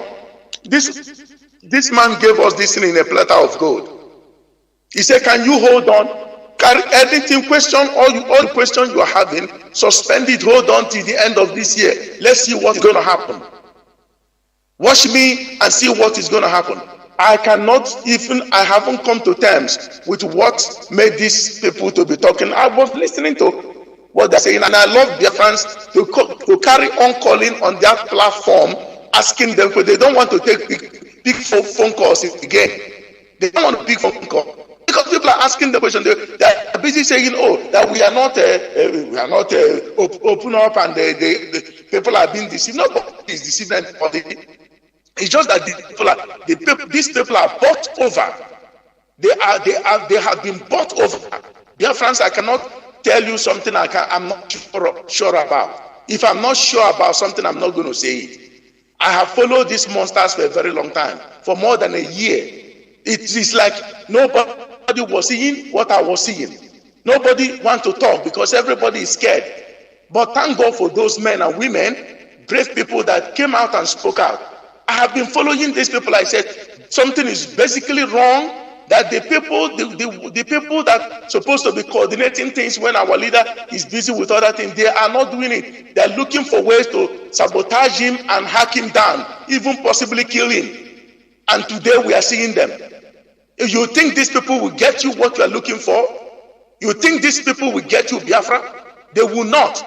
This man gave us this thing in a platter of gold. He said, can you hold on? carry anything, question all the questions you are having, suspend it, hold on till the end of this year. Let's see what is going to happen. Watch me and see what is going to happen. I haven't come to terms with what made these people to be talking. I was listening to what they're saying, and I love Biafrans to carry on calling on their platform, asking them, because they don't want to take big phone calls again. They don't want to big phone call. Because people are asking the question, they are busy saying, "Oh, that we are not open up, and the people are being deceived." Nobody is deceiving anybody. It's just that these people are bought over. They have been bought over. Dear friends, I cannot tell you something I'm not sure about. If I'm not sure about something, I'm not going to say it. I have followed these monsters for a very long time, for more than a year. It is like nobody was seeing what I was seeing. Nobody wants to talk because everybody is scared. But thank God for those men and women, brave people that came out and spoke out. I have been following these people. I said something is basically wrong. That the people that supposed to be coordinating things when our leader is busy with other things, they are not doing it. They are looking for ways to sabotage him and hack him down, even possibly kill him. And today we are seeing them. If you think these people will get you what you are looking for, you think these people will get you Biafra? They will not.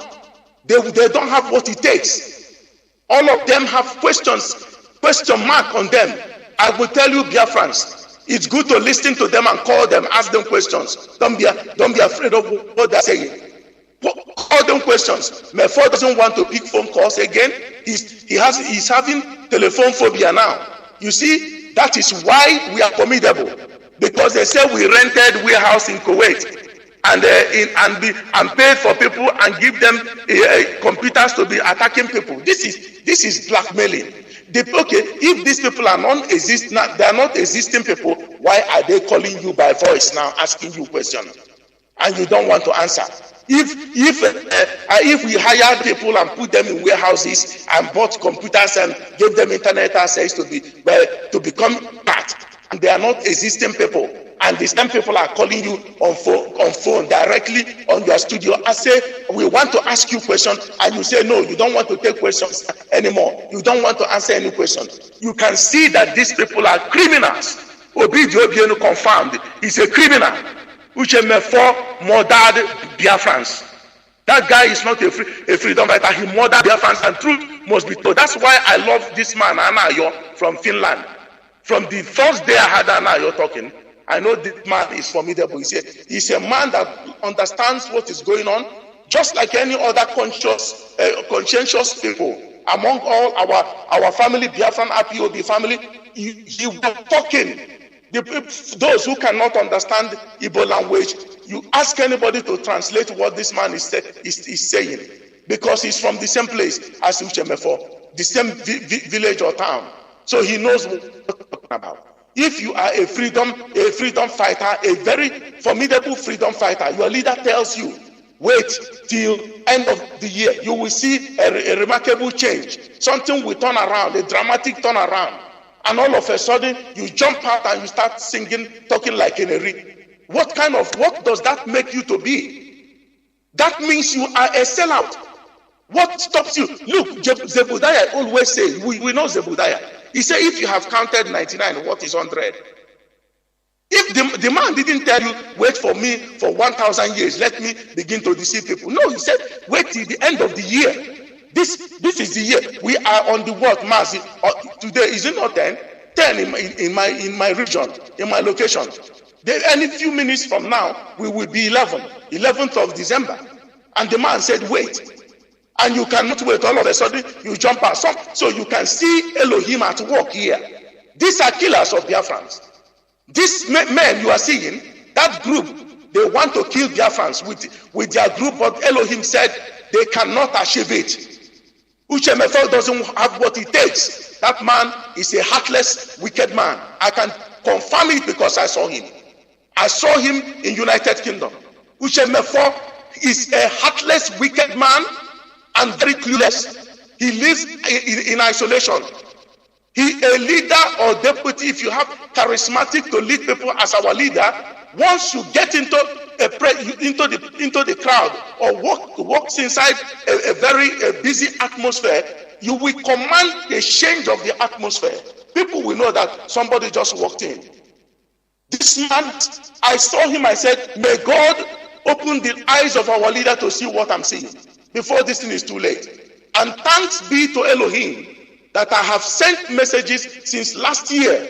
They don't have what it takes. All of them have question mark on them. I will tell you, Biafrans, it's good to listen to them and call them, ask them questions. Don't be afraid of what they're saying. Call them questions. Mefo doesn't want to pick phone calls again. He's having telephone phobia now. You see, that is why we are formidable. Because they say we rented warehouse in Kuwait and paid for people and give them computers to be attacking people. This is blackmailing. Okay, if these people are they are not existing people, why are they calling you by voice now, asking you questions, and you don't want to answer? If we hired people and put them in warehouses and bought computers and gave them internet access to become part, and they are not existing people, and the same people are calling you on phone directly on your studio and say, "We want to ask you questions," and you say no, you don't want to take questions anymore. You don't want to answer any questions. You can see that these people are criminals. Obidio confirmed. He's a criminal. Uchemefo murdered Biafrans. That guy is not a freedom fighter. He murdered Biafrans, and truth must be told. That's why I love this man, Anayo, from Finland. From the first day I had Anayo talking, I know this man is formidable. He's a man that understands what is going on, just like any other conscientious people. Among all our family, Biafran IPOB family, he was talking. Those who cannot understand Igbo language, you ask anybody to translate what this man is saying, because he's from the same place as Uchemefo, the same village or town. So he knows what he's talking about. If you are a freedom fighter, a very formidable freedom fighter, your leader tells you, wait till end of the year, you will see a remarkable change. Something will turn around, a dramatic turnaround. And all of a sudden, you jump out and you start singing, talking like an Eri. What does that make you to be? That means you are a sellout. What stops you? Look, Zebediah always says, we know Zebediah. He said, if you have counted 99, what is 100? If the man didn't tell you, wait for me for 1,000 years, let me begin to deceive people. No, he said, wait till the end of the year. This is the year. We are on the what, Mazi? Today, is it not 10? 10 in my region, in my location. Any few minutes from now, we will be 11th of December. And the man said, wait. And you cannot wait. All of a sudden, you jump out. So you can see Elohim at work here. These are killers of Biafrans. These men you are seeing, that group, they want to kill Biafrans with their group, but Elohim said they cannot achieve it. Uchemefo doesn't have what it takes. That man is a heartless, wicked man. I can confirm it because I saw him. I saw him in United Kingdom. Uchemefo is a heartless, wicked man and very clueless. He lives in isolation. He a leader or deputy. If you have charismatic to lead people as our leader, once you get into into the crowd or walks inside a very busy atmosphere, you will command the change of the atmosphere. People will know that somebody just walked in. This man, I saw him, I said, may God open the eyes of our leader to see what I'm seeing before this thing is too late. And thanks be to Elohim that I have sent messages since last year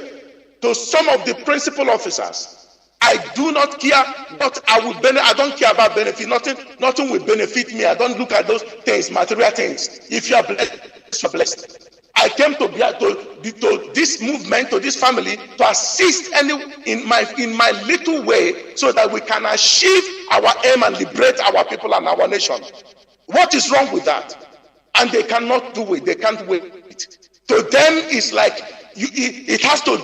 to some of the principal officers. I do not care what I will benefit. I don't care about benefit. Nothing will benefit me. I don't look at those things, material things. If you are blessed, you are blessed. I came to this movement, to this family, to assist in my little way, so that we can achieve our aim and liberate our people and our nation. What is wrong with that? And they cannot do it. They can't wait. To them, it's like it has to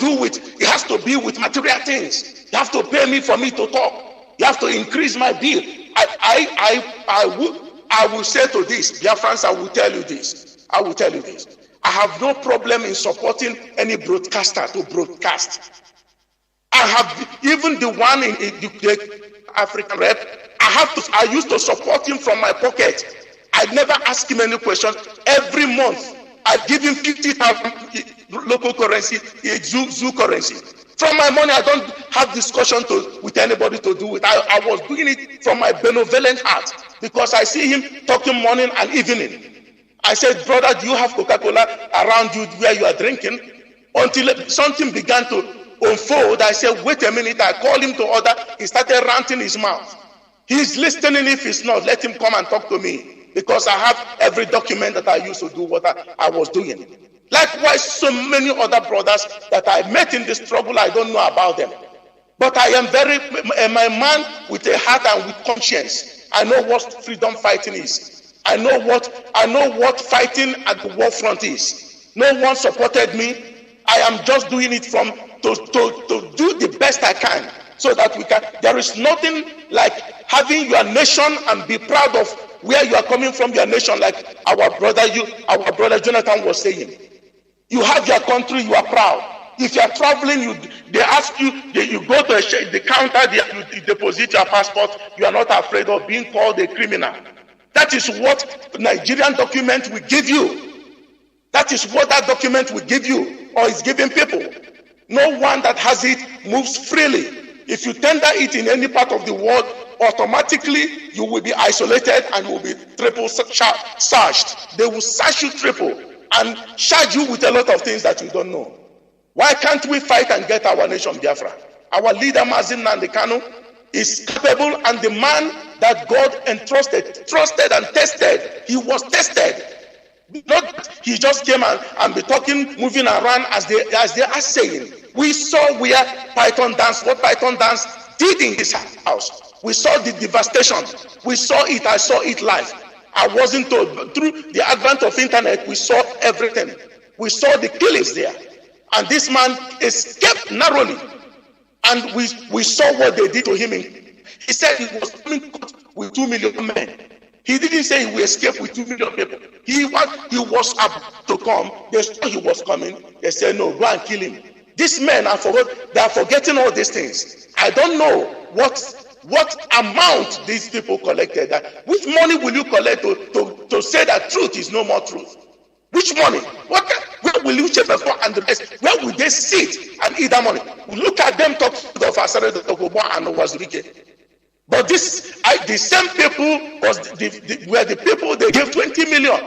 be with material things. You have to pay me for me to talk. You have to increase my bill. I will say to this, Biafrans, I will tell you this. I have no problem in supporting any broadcaster to broadcast. I have even the one in the African rep. I used to support him from my pocket. I never ask him any questions. Every month, I give him 50,000 local currency, zoo currency. From my money, I don't have discussion with anybody to do it. I was doing it from my benevolent heart because I see him talking morning and evening. I said, brother, do you have Coca-Cola around you where you are drinking? Until something began to unfold, I said, wait a minute. I called him to order. He started ranting his mouth. He's listening. If he's not, let him come and talk to me, because I have every document that I used to do what I was doing. Likewise, so many other brothers that I met in the struggle, I don't know about them. But I am my man with a heart and with conscience. I know what freedom fighting is. I know what fighting at the war front is. No one supported me. I am just doing it to do the best I can, so that we can. There is nothing like having your nation and be proud of where you are coming from, your nation, like our brother Jonathan was saying. You have your country, you are proud. If you are traveling, they ask you, you go to the counter, you deposit your passport, you are not afraid of being called a criminal. That is what Nigerian document will give you. That is what that document will give you, or is giving people. No one that has it moves freely. If you tender it in any part of the world, automatically you will be isolated and you will be triple searched. They will search you triple and charge you with a lot of things that you don't know. Why can't we fight and get our nation Biafra? Our leader Mazin Nandekano is capable, and the man that God trusted and tested. He was tested. Not he just came and be talking, moving around as they are saying. We saw where Python dance, what Python dance did in his house. We saw the devastation. We saw it. I saw it live. I wasn't told, but through the advent of internet, we saw everything. We saw the killings there. And this man escaped narrowly. And we saw what they did to him. He said he was coming with 2 million men. He didn't say he will escape with 2 million people. He was about to come. They saw he was coming. They said, no, go and kill him. These men, they are forgetting all these things. I don't know what amount these people collected. Which money will you collect to say that truth is no more truth? Which money? Where will you check before and the rest? Where will they sit and eat that money? Look at them talk of Asare Togobo and Wazirike. But the same people were the people they gave 20 million.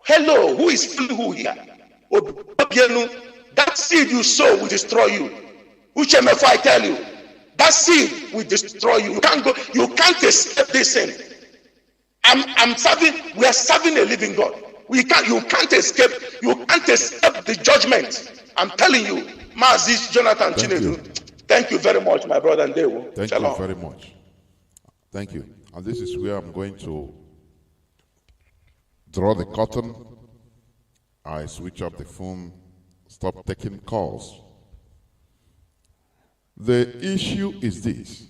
Hello, who is fooling who here? That seed you sow will destroy you. Uchemefo, I tell you, that seed will destroy you. You can't escape this sin. We are serving a living God. You can't escape the judgment. I'm telling you, Mazi Jonathan Chinedu. Thank you very much, my brother Ndewo. Thank you very much. Thank you. And this is where I'm going to draw the curtain. I switch off the phone, stop taking calls. The issue is this.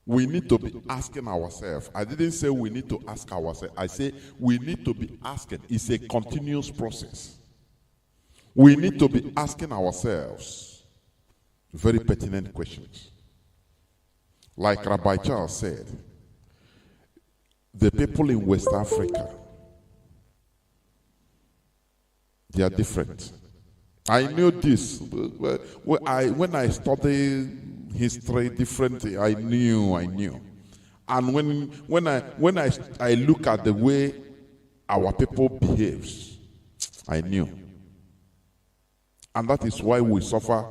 We need to be asking ourselves. I didn't say we need to ask ourselves. I say we need to be asking. It's a continuous process. We need to be asking ourselves very pertinent questions. Like Rabbi Charles said, the people in West Africa, they are different. I knew this. When I studied history differently, I knew. And when I look at the way our people behaves, I knew. And that is why we suffer.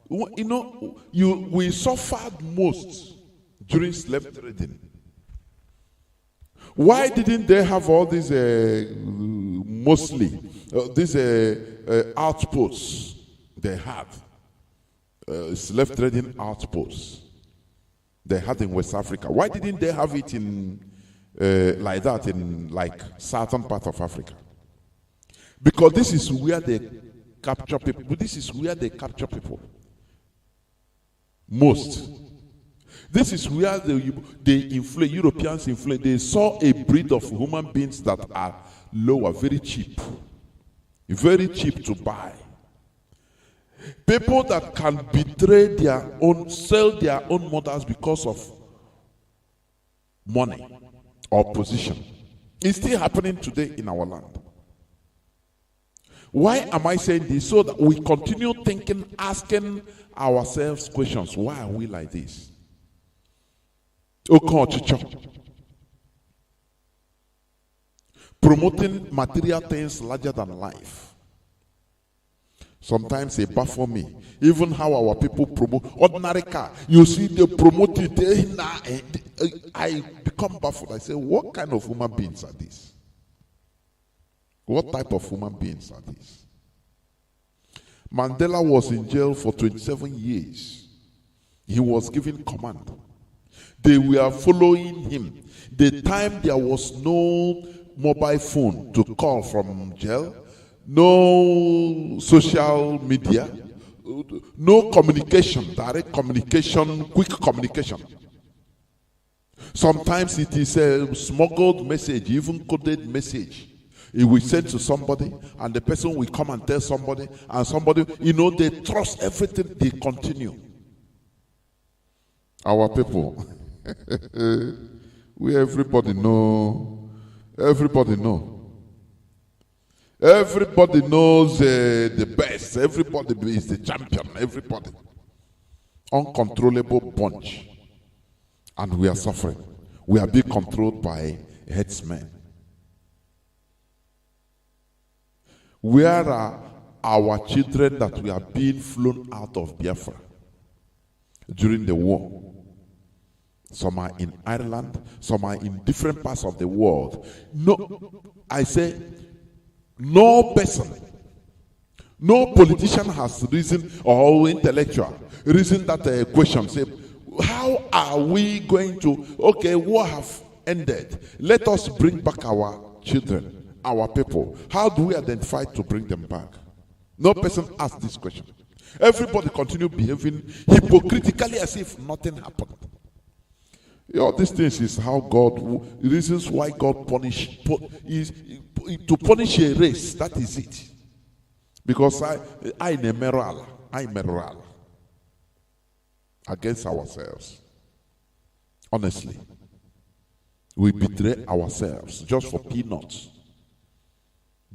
You know, we suffered most during slave trading. Why didn't they have all these mostly these outposts they had? Slave trading outposts they had in West Africa. Why didn't they have it in like that in like southern part of Africa? Because this is where they capture people. This is where they capture people most. This is where Europeans inflate. They saw a breed of human beings that are lower, very cheap to buy. People that can betray their own, sell their own mothers because of money or position. It's still happening today in our land. Why am I saying this? So that we continue thinking, asking ourselves questions. Why are we like this? Promoting material things larger than life. Sometimes it baffles me. Even how our people promote ordinary car. You see, they promote it. I become baffled. I say, what kind of human beings are these? What type of human beings are these? Mandela was in jail for 27 years. He was given command. They were following him. The time there was no mobile phone to call from jail, no social media, no communication, direct communication, quick communication. Sometimes it is a smuggled message, even coded message. It will send to somebody, and the person will come and tell somebody, and somebody, they trust everything, they continue. Our people, everybody knows the best. Everybody is the champion. Everybody. Uncontrollable bunch. And we are suffering. We are being controlled by headsmen. Where are our children that we are being flown out of Biafra during the war? Some are in Ireland, some are in different parts of the world. No, I say, no person, no politician has reason or intellectual reason that question. Say, how are we going to, war have ended. Let us bring back our children, our people. How do we identify to bring them back? No person asked this question. Everybody continue behaving hypocritically as if nothing happened. These things is how God, reasons why God is to punish a race. That is it. Because I meral against ourselves. Honestly, we betray ourselves just for peanuts.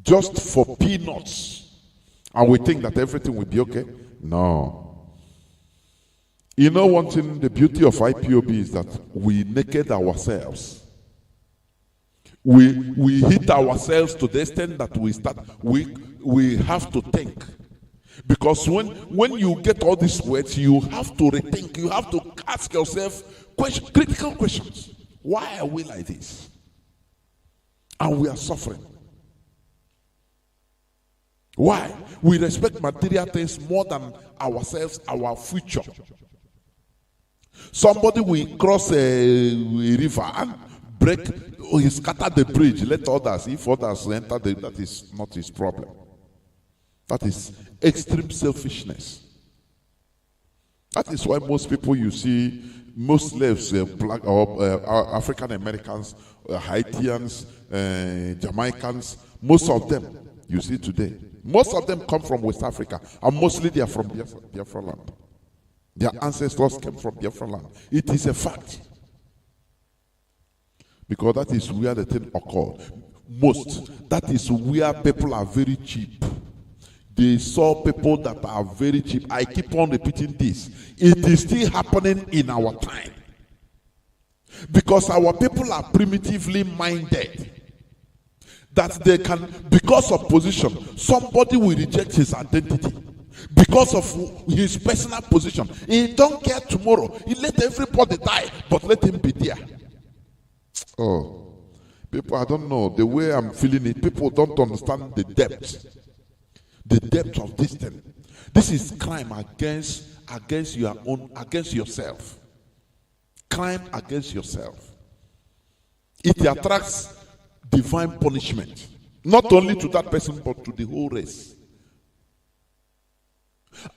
Just for peanuts. And we think that everything will be okay. No. One thing, the beauty of IPOB is that we naked ourselves. We hit ourselves to the extent that we have to think. Because when you get all these words, you have to rethink. You have to ask yourself critical questions. Why are we like this? And we are suffering. Why? We respect material things more than ourselves, our future. Somebody will cross a river and he scatter the bridge. Let others, if others enter, that is not his problem. That is extreme selfishness. That is why most people you see, most slaves, black or African Americans, Haitians, Jamaicans, most of them you see today, most of them come from West Africa, and mostly they are from Biafra land. Their ancestors came from Biafra land. It is a fact. Because that is where the thing occurred. Most. That is where people are very cheap. They saw people that are very cheap. I keep on repeating this. It is still happening in our time. Because our people are primitively minded. That they can, because of position, somebody will reject his identity. Because of his personal position. He don't care tomorrow. He let everybody die, but let him be there. Oh, people, I don't know. The way I'm feeling it, people don't understand the depth. The depth of this thing. This is crime against your own, against yourself. Crime against yourself. It attracts divine punishment. Not only to that person, but to the whole race.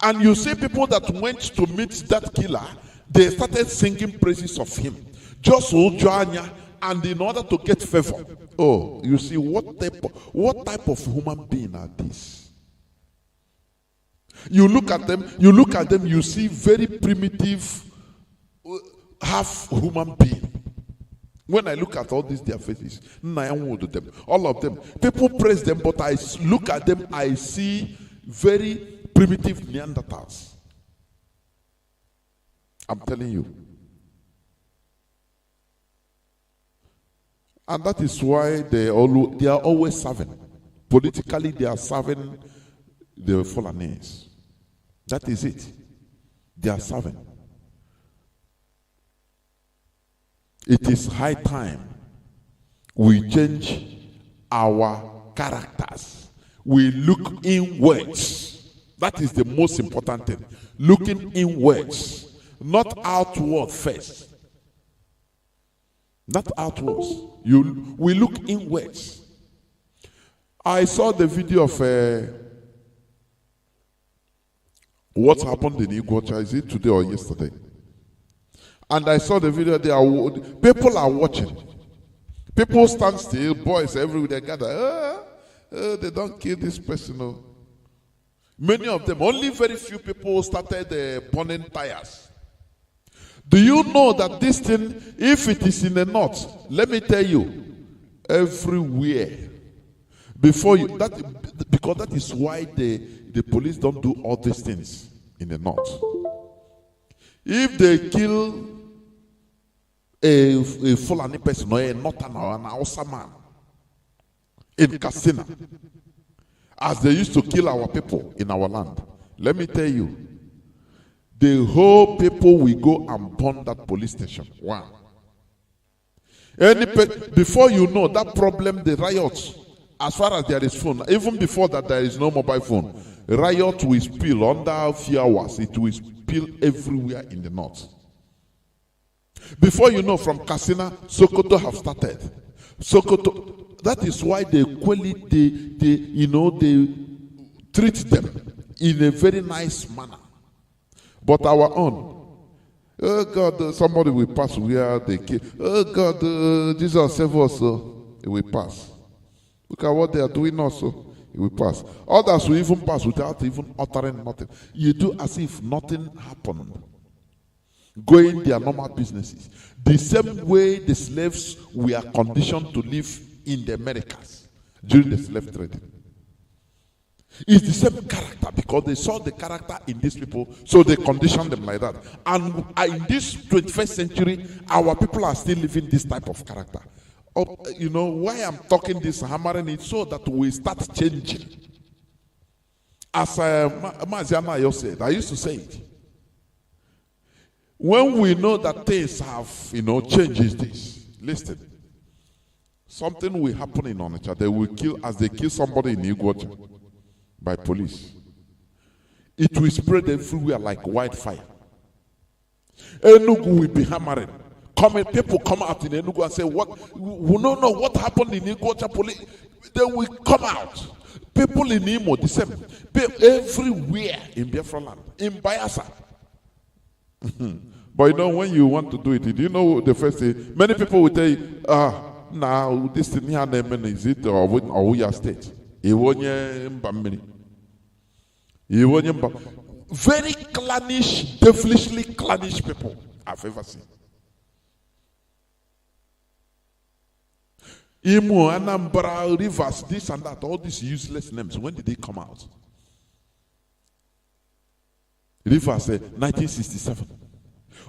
And you see people that went to meet that killer, they started singing praises of him. Just Ojanya, and in order to get favor. Oh, you see, what type of human being are these? You look at them, you see very primitive, half human being. When I look at all these their faces, all of them, people praise them, but I look at them, I see very primitive Neanderthals. I'm telling you. And that is why they are always serving. Politically, they are serving the Fulanese. That is it. They are serving. It is high time we change our characters. We look inwards. That is the most important thing. Looking inwards, not outward first. Not outwards. We look inwards. I saw the video of what happened in Iguacha. Is it today or yesterday? And I saw the video there. People are watching. People stand still. Boys everywhere, they gather. They don't kill this person. No. Many of them, only very few people started burning tires. Do you know that this thing, if it is in the north, let me tell you, everywhere, before you, because that is why the police don't do all these things in the north. If they kill a Fulani person or a Northern or an Hausa man in Katsina, as they used to kill our people in our land, let me tell you, the whole people will go and burn that police station. Wow. Before you know that problem, the riots, as far as there is phone, even before that there is no mobile phone, riot will spill under a few hours. It will spill everywhere in the north. Before you know, from Katsina, Sokoto have started. Sokoto, that is why they treat them in a very nice manner. But our own, oh God, somebody will pass where they kill. Oh God, Jesus save us, it will pass. Look at what they are doing also, it will pass. Others will even pass without even uttering nothing. You do as if nothing happened. Going their normal businesses. The same way the slaves were conditioned to live in the Americas during the slave trading. It's the same character because they saw the character in these people, so they conditioned them like that. And in this 21st century, our people are still living this type of character. You know, why I'm talking this, hammering it, so that we start changing. As Maziana Ayo said, I used to say it. When we know that things have, changes this, listen. Something will happen in Onitsha. They will kill, as they kill somebody in Iguacha by police. It will spread everywhere like wildfire. Enugu will be hammering. People come out in Enugu and say, "What? We don't know what happened in Iguacha police." They will come out. People in Imo, the same. Everywhere in Biafra land, in Bayelsa. But when you want to do it, do you know the first thing? Many people will tell you, now this thing here, is it or we are state? very clannish, devilishly clannish people I've ever seen. Imo, Anambra, Rivers, this and that, all these useless names, when did they come out? Rivers, 1967.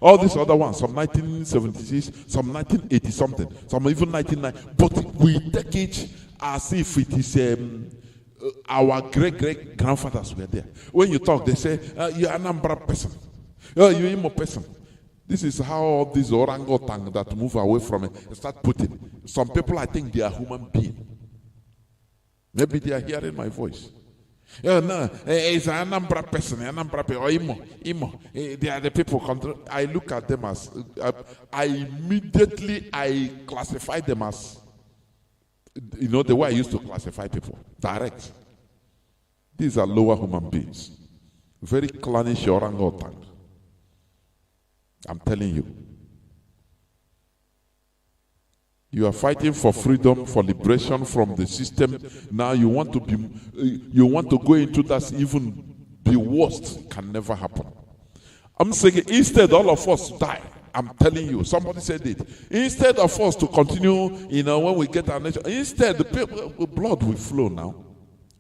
All these other ones, some 1976, some 1980 something, some even 1990. But we take it as if it is our great grandfathers were there. When you talk, they say, you're an Anambra person. You're Imo person. This is how all these orangutan that move away from it start putting. Some people, I think they are human beings. Maybe they are hearing my voice. No, it's an Anambra person, or Imo. They are the people control. I look at them as, I immediately classify them as, the way I used to classify people, direct. These are lower human beings. Very clannish orangutan. I'm telling you. You are fighting for freedom, for liberation from the system. Now you want to go into that even the worst. It can never happen. I'm saying instead all of us die. I'm telling you, somebody said it. Instead of us to continue, when we get our nation, instead the blood will flow now.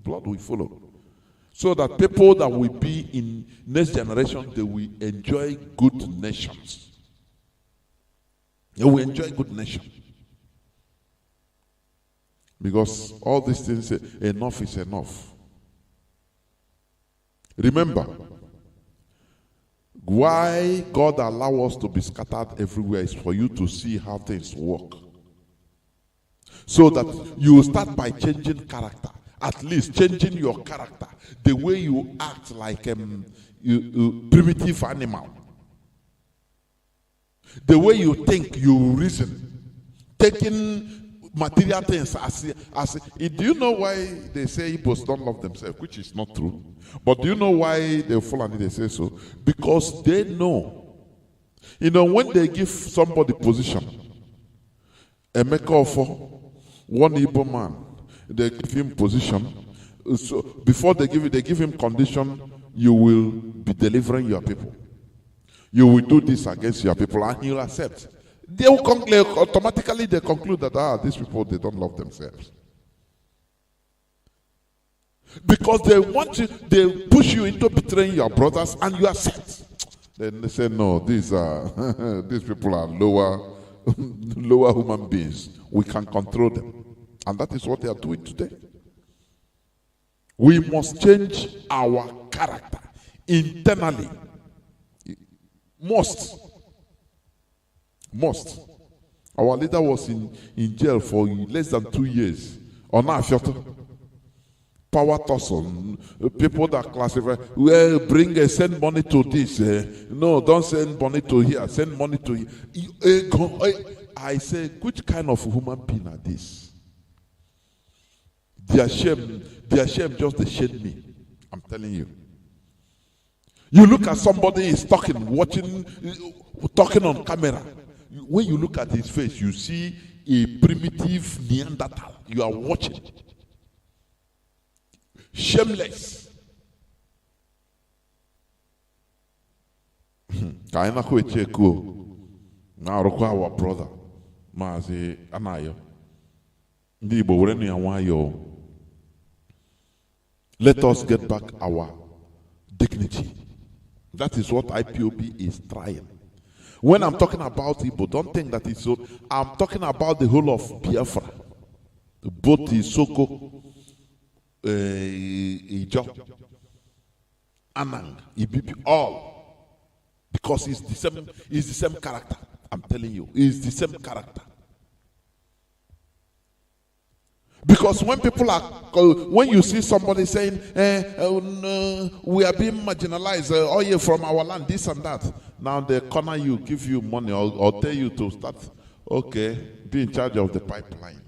Blood will follow. So that people that will be in next generation, they will enjoy good nations. They will enjoy good nations. Because all these things, enough is enough. Remember, why God allows us to be scattered everywhere is for you to see how things work. So that you start by changing character. At least changing your character. The way you act like a primitive animal. The way you think, you reason. Taking material things as do you know why they say Igbos don't love themselves? Which is not true. But do you know why they fall and they say so? Because they know. When they give somebody position, a maker for one Igbo man, they give him position. So before they give him condition, you will be delivering your people. You will do this against your people, and he'll accept. They will automatically they conclude that these people, they don't love themselves. Because they push you into betraying your brothers, and you accept. Then they say, no, these people are lower human beings. We can control them. And that is what they are doing today. We must change our character internally. Must. Our leader was in jail for less than 2 years. On our power tussle. People that classify, send money to this. No, don't send money to here. Send money to here. I say, which kind of human being are these? Their shame just they shame me. I'm telling you. You look at somebody is talking on camera. When you look at his face, you see a primitive Neanderthal. You are watching. Shameless. Kaina ko echeko. Na rokwa our brother. Mazi anayo. Ndi Igbo were ni anwayo. Let us get back our dignity. That is what IPOB is trying. When I'm talking about Igbo, don't think that it's so. I'm talking about the whole of Biafra. Both Isoko, Ijo, Anang, Ibibi, all. Because it's the same character. I'm telling you, it's the same character. Because when you see somebody saying, we are being marginalized, from our land, this and that, now they corner you, give you money, or tell you to start, be in charge of the pipeline.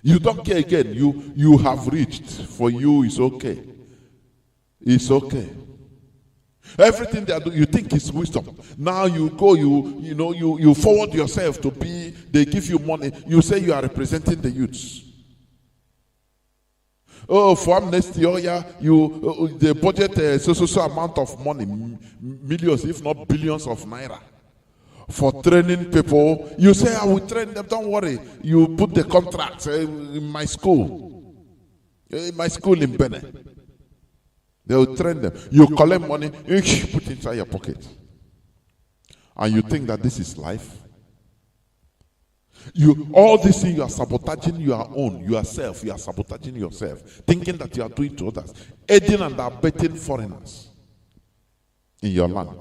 You don't care again. You have reached. For you, it's okay. It's okay. Everything they do, you think is wisdom. Now you go, you forward yourself to be, they give you money. You say you are representing the youths. Oh, for amnesty, oh yeah, the budget so amount of money, millions, if not billions of naira, for training people. You say, I will train them, don't worry. You put the contract in my school in Benin. They will train them. You collect money, put it inside your pocket. And you think that this is life? All this thing, you are sabotaging your own, yourself. You are sabotaging yourself, thinking that you are doing to others, aiding and abetting foreigners in your land.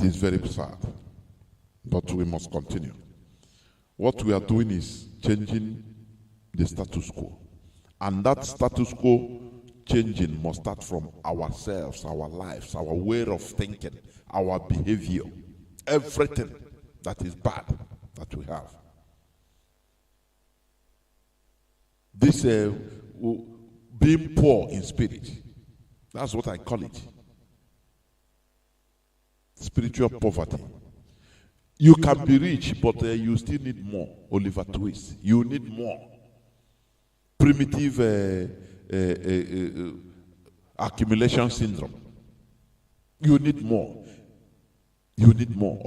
It is very sad, but we must continue. What we are doing is changing the status quo, and that status quo changing must start from ourselves, our lives, our way of thinking, our behavior, everything that is bad that we have. This being poor in spirit, that's what I call it. Spiritual poverty. You can be rich, but you still need more. Oliver Twist. You need more. Primitive accumulation syndrome. You need more. You need more.